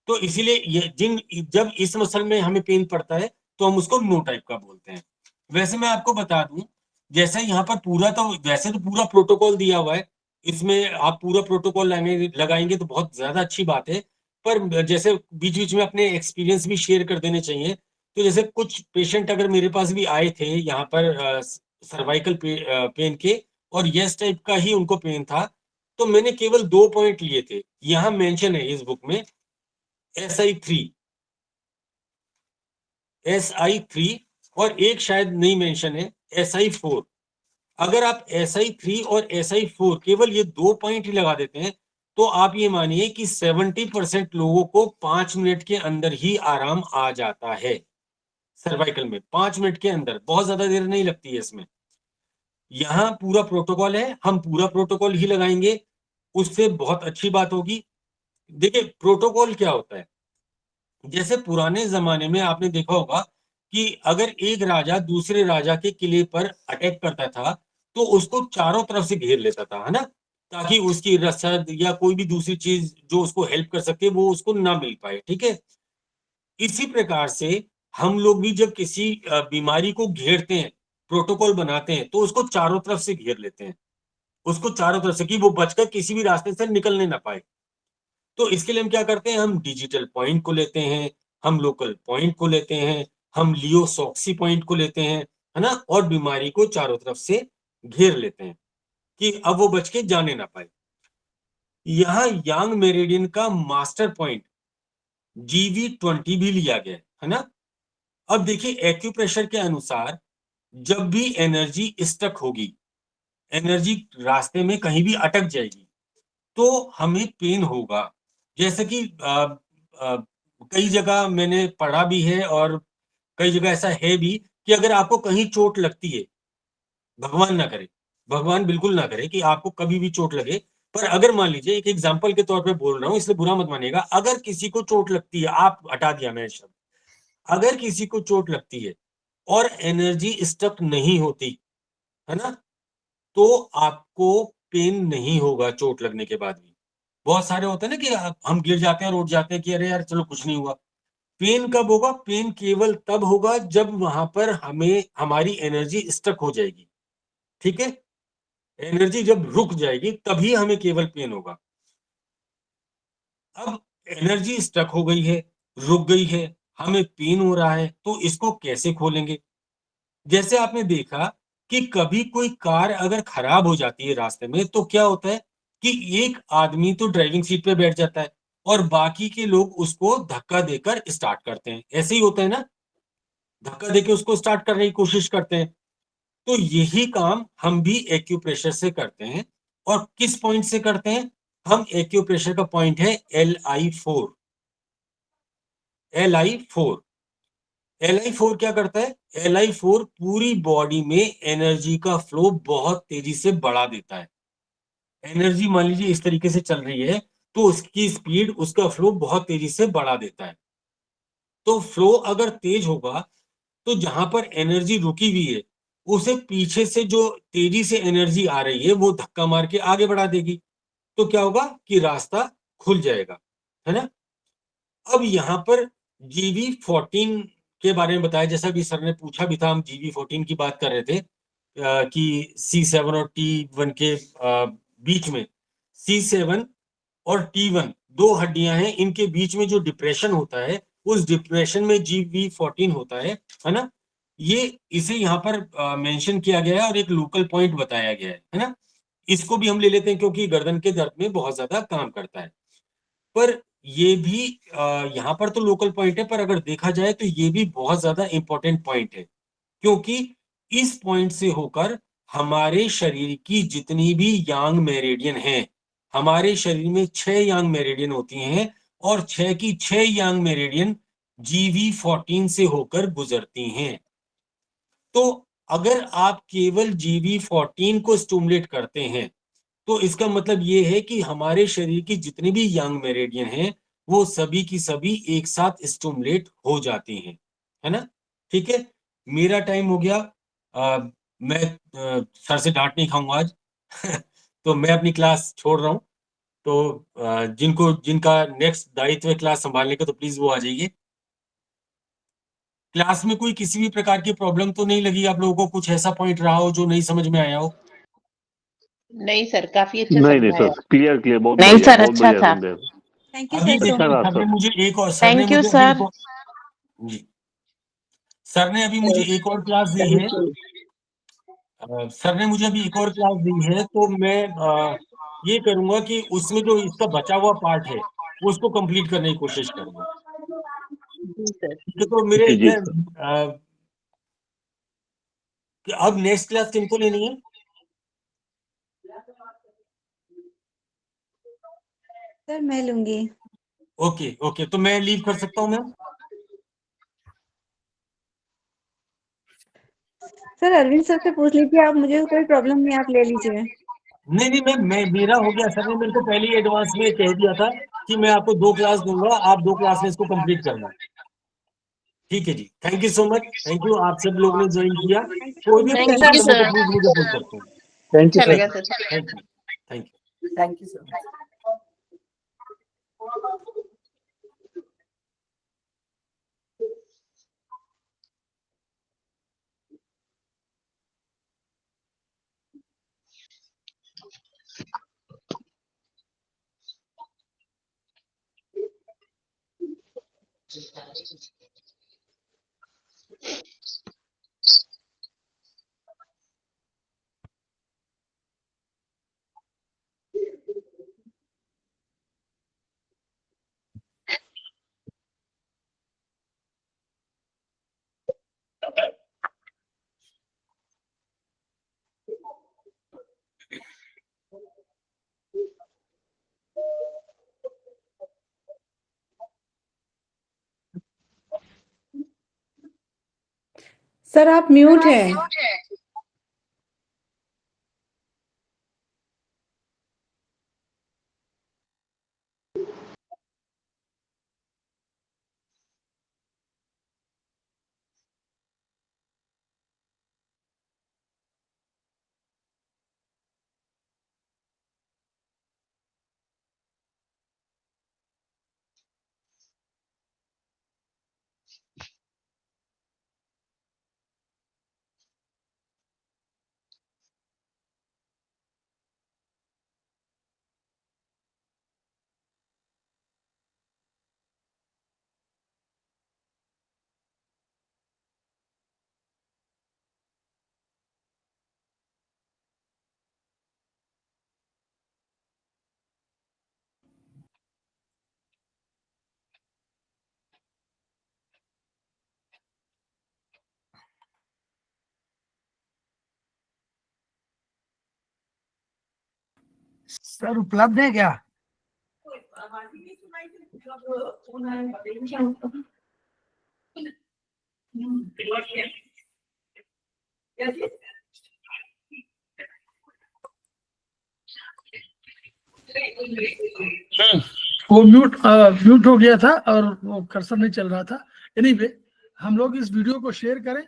तो इसीलिए ये जब इस मसल में हमें पेन पड़ता है, तो हम उसको नो टाइप का बोलते हैं। वैसे मैं आपको बता दूं, जैसे यहाँ पर पूरा, तो वैसे तो पूरा प्रोटोकॉल दिया हुआ है, इसमें आप पूरा प्रोटोकॉल लगाएंगे तो बहुत ज्यादा अच्छी बात है। पर जैसे बीच बीच में अपने एक्सपीरियंस भी शेयर कर देने चाहिए। तो जैसे कुछ पेशेंट अगर मेरे पास भी आए थे यहाँ पर सर्वाइकल पेन के, और यस टाइप का ही उनको पेन था, तो मैंने केवल 2 पॉइंट लिए थे। यहाँ मेंशन है इस बुक में SI3, SI3, और एक शायद नहीं मेंशन है, SI4। अगर आप SI3 और SI4 केवल ये 2 पॉइंट ही लगा देते हैं, तो आप ये मानिए कि 70% लोगों को 5 मिनट के अंदर ही आराम आ जाता है। सर्वाइकल में 5 मिनट के अंदर, बहुत ज्यादा देर नहीं लगती है इसमें। यहाँ पूरा प्रोटोकॉल है, हम पूरा प्रोटोकॉल ही लगाएंगे, उससे बहुत अच्छी बात होगी। देखिए, प्रोटोकॉल क्या होता है, जैसे पुराने जमाने में आपने देखा होगा कि अगर एक राजा दूसरे राजा के किले पर अटैक करता था, तो उसको चारों तरफ से घेर लेता था, है ना, ताकि उसकी रसद या कोई भी दूसरी चीज जो उसको हेल्प कर सके वो उसको ना मिल पाए। ठीक है, इसी प्रकार से हम लोग भी जब किसी बीमारी को घेरते हैं, प्रोटोकॉल बनाते हैं, तो उसको चारों तरफ से घेर लेते हैं, उसको चारों तरफ से, कि वो बचकर किसी भी रास्ते से निकलने ना पाए। तो इसके लिए हम क्या करते हैं? हम डिजिटल पॉइंट को लेते हैं, हम लोकल पॉइंट को लेते हैं, हम लियो सॉक्सी पॉइंट को लेते हैं, है ना, और बीमारी को चारों तरफ से घेर लेते हैं कि अब वो बच के जाने ना पाए। यहाँ यांग मेरिडियन का मास्टर पॉइंट GV20 भी लिया गया है ना। अब देखिए, एक्यूप्रेशर के अनुसार जब भी एनर्जी स्टक होगी, एनर्जी रास्ते में कहीं भी अटक जाएगी, तो हमें पेन होगा। जैसे कि कई जगह मैंने पढ़ा भी है और कई जगह ऐसा है भी कि अगर आपको कहीं चोट लगती है, भगवान ना करे, भगवान बिल्कुल ना करे कि आपको कभी भी चोट लगे, पर अगर मान लीजिए, एक एग्जांपल के तौर पे बोल रहा हूं, इसलिए बुरा मत मानिएगा, अगर किसी को चोट लगती है, आप हटा दिया मैंने शब्द, अगर किसी को चोट लगती है और एनर्जी स्टक नहीं होती है ना, तो आपको पेन नहीं होगा चोट लगने के बाद भी। बहुत सारे होते हैं ना कि हम गिर जाते हैं और उठ जाते हैं कि अरे यार चलो कुछ नहीं हुआ। पेन कब होगा? पेन केवल तब होगा जब वहां पर हमें हमारी एनर्जी स्टक हो जाएगी। ठीक है, एनर्जी जब रुक जाएगी तभी हमें केवल पेन होगा। अब एनर्जी स्टक हो गई है, रुक गई है, हमें पेन हो रहा है, तो इसको कैसे खोलेंगे? जैसे आपने देखा कि कभी कोई कार अगर खराब हो जाती है रास्ते में, तो क्या होता है कि एक आदमी तो ड्राइविंग सीट पे बैठ जाता है और बाकी के लोग उसको धक्का देकर स्टार्ट करते हैं। ऐसे ही होता है ना, धक्का देके उसको स्टार्ट करने की कोशिश करते हैं। तो यही काम हम भी एक्यूप्रेशर से करते हैं। और किस पॉइंट से करते हैं? हम एक्यूप्रेशर का पॉइंट है LI4। LI4 LI4 क्या करता है? LI4 पूरी बॉडी में एनर्जी का फ्लो बहुत तेजी से बढ़ा देता है। एनर्जी मान लीजिए इस तरीके से चल रही है, तो उसकी स्पीड, उसका फ्लो बहुत तेजी से बढ़ा देता है। तो फ्लो अगर तेज होगा, तो जहां पर एनर्जी रुकी हुई है, उसे पीछे से जो तेजी से एनर्जी आ रही है, वो धक्का मार के आगे बढ़ा देगी। तो क्या होगा कि रास्ता खुल जाएगा, है ना? अब यहाँ पर GV14 के बारे में बताया, जैसा भी सर ने पूछा भी था, हम GV14 की बात कर रहे थे कि C7 और T1 के बीच में, C7 और T1 दो हड्डियां हैं, इनके बीच में जो डिप्रेशन होता है, उस डिप्रेशन में GV14 होता है ना? ये इसे यहाँ पर मेंशन किया गया है और एक लोकल पॉइंट बताया गया है ना? इसको भी हम ले लेते हैं क्योंकि गर्दन के दर्द में बहुत ज्यादा काम करता है। पर ये भी यहाँ पर तो लोकल पॉइंट है, पर अगर देखा जाए तो ये भी बहुत ज्यादा इंपॉर्टेंट पॉइंट है, क्योंकि इस पॉइंट से होकर हमारे शरीर की जितनी भी यांग मेरिडियन हैं, हमारे शरीर में 6 यांग मेरिडियन होती हैं और 6 की 6 यांग मेरिडियन GV14 से होकर गुजरती हैं। तो अगर आप केवल GV14 को स्टिमुलेट करते हैं, तो इसका मतलब ये है कि हमारे शरीर की जितनी भी यंग मेरिडियन हैं, वो सभी की सभी एक साथ स्टिमुलेट हो जाती हैं, है ना? ठीक है, मेरा टाइम हो गया। मैं सर से डांट नहीं खाऊंगा आज तो मैं अपनी क्लास छोड़ रहा हूं। तो जिनका नेक्स्ट दायित्व है क्लास संभालने का, तो प्लीज वो आ जाइए। क्लास में कोई किसी भी प्रकार की प्रॉब्लम तो नहीं लगी आप लोगों को? कुछ ऐसा पॉइंट रहा हो जो नहीं समझ में आया हो? नहीं सर, काफी अच्छा नहीं समझाया। सर, क्लियर क्लियर, बहुत नहीं बढ़िया, सर, बहुत अच्छा बढ़िया था। समझे। थैंक यू अभी सर। देखिए, धन्यवाद सर ने सर। मुझे एक और Thank you, sir. जी, सर ने अभी मुझे एक और क्लास दी है। सर ने मुझे अभी एक और क्लास दी है, तो मैं ये करूंगा कि उसमें जो इसका बचा हुआ पार्ट है, उसको कंप्लीट करने की कोशिश करूंगा। जी सर। ठीक है, तो मेरे जी मैं कि अब नेक्स्ट क्लास किनको लेनी है? सर मैं लूंगी। ओके ओके, तो मैं लीव कर सकता हूँ मैम? सर अरविंद सर से पूछ लीजिए आप, मुझे कोई प्रॉब्लम नहीं, आप ले लीजिए। नहीं नहीं मैम, मैं मेरा हो गया। सर ने मेरे को पहले ही एडवांस में कह दिया था कि मैं आपको 2 क्लास दूंगा, आप 2 क्लास में इसको कंप्लीट करना। ठीक है जी, thank you so much, thank you, आप सब लोगों ने ज्वाइन किया। कोई भी थैंक क्वेश्चन यू हो तो सर। प्लीज मुझे पूछ सकते हैं। अच्छा लगा sir. Thank you, thank you. Thank you, sir. Sir आप म्यूट हैं। सर उपलब्ध है क्या? वो म्यूट हो गया था और वो कर्सर नहीं चल रहा था। एनीवे, हम लोग इस वीडियो को शेयर करें।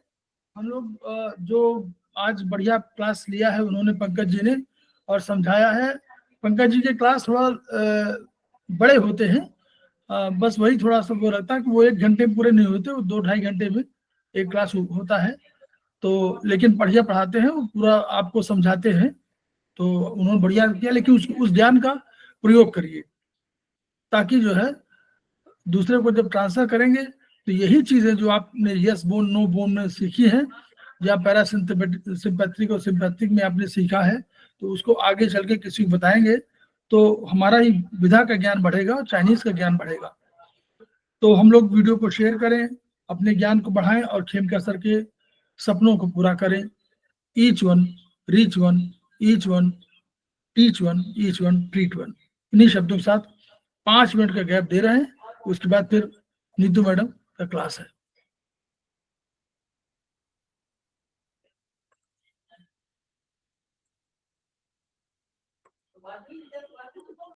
हम लोग जो आज बढ़िया क्लास लिया है उन्होंने, पंकज जी ने, और समझाया है। पंकज जी के क्लास थोड़ा बड़े होते हैं, बस वही थोड़ा सा वो रहता है कि वो 1 घंटे पूरे नहीं होते, वो 2-2.5 घंटे में एक क्लास होता है। तो लेकिन बढ़िया पढ़ाते हैं, वो पूरा आपको समझाते हैं। तो उन्होंने बढ़िया किया, लेकिन उस ज्ञान का प्रयोग करिए, ताकि जो है दूसरे को जब ट्रांसफर करेंगे तो यही चीजें जो आपने यस बोन नो बोन में सीखी हैं, या पैरासिम्पैथिक और सिंपैथिक में आपने सीखा है, तो उसको आगे चल के किसी को बताएंगे तो हमारा ही विधा का ज्ञान बढ़ेगा और चाइनीज का ज्ञान बढ़ेगा। तो हम लोग वीडियो को शेयर करें, अपने ज्ञान को बढ़ाएं और खेमका सर के सपनों को पूरा करें। Each one, reach one, each one, teach one, each one, treat one. इन्हीं शब्दों के साथ 5 मिनट का गैप दे रहे हैं, उसके बाद फिर नीतू मैडम का क्लास है।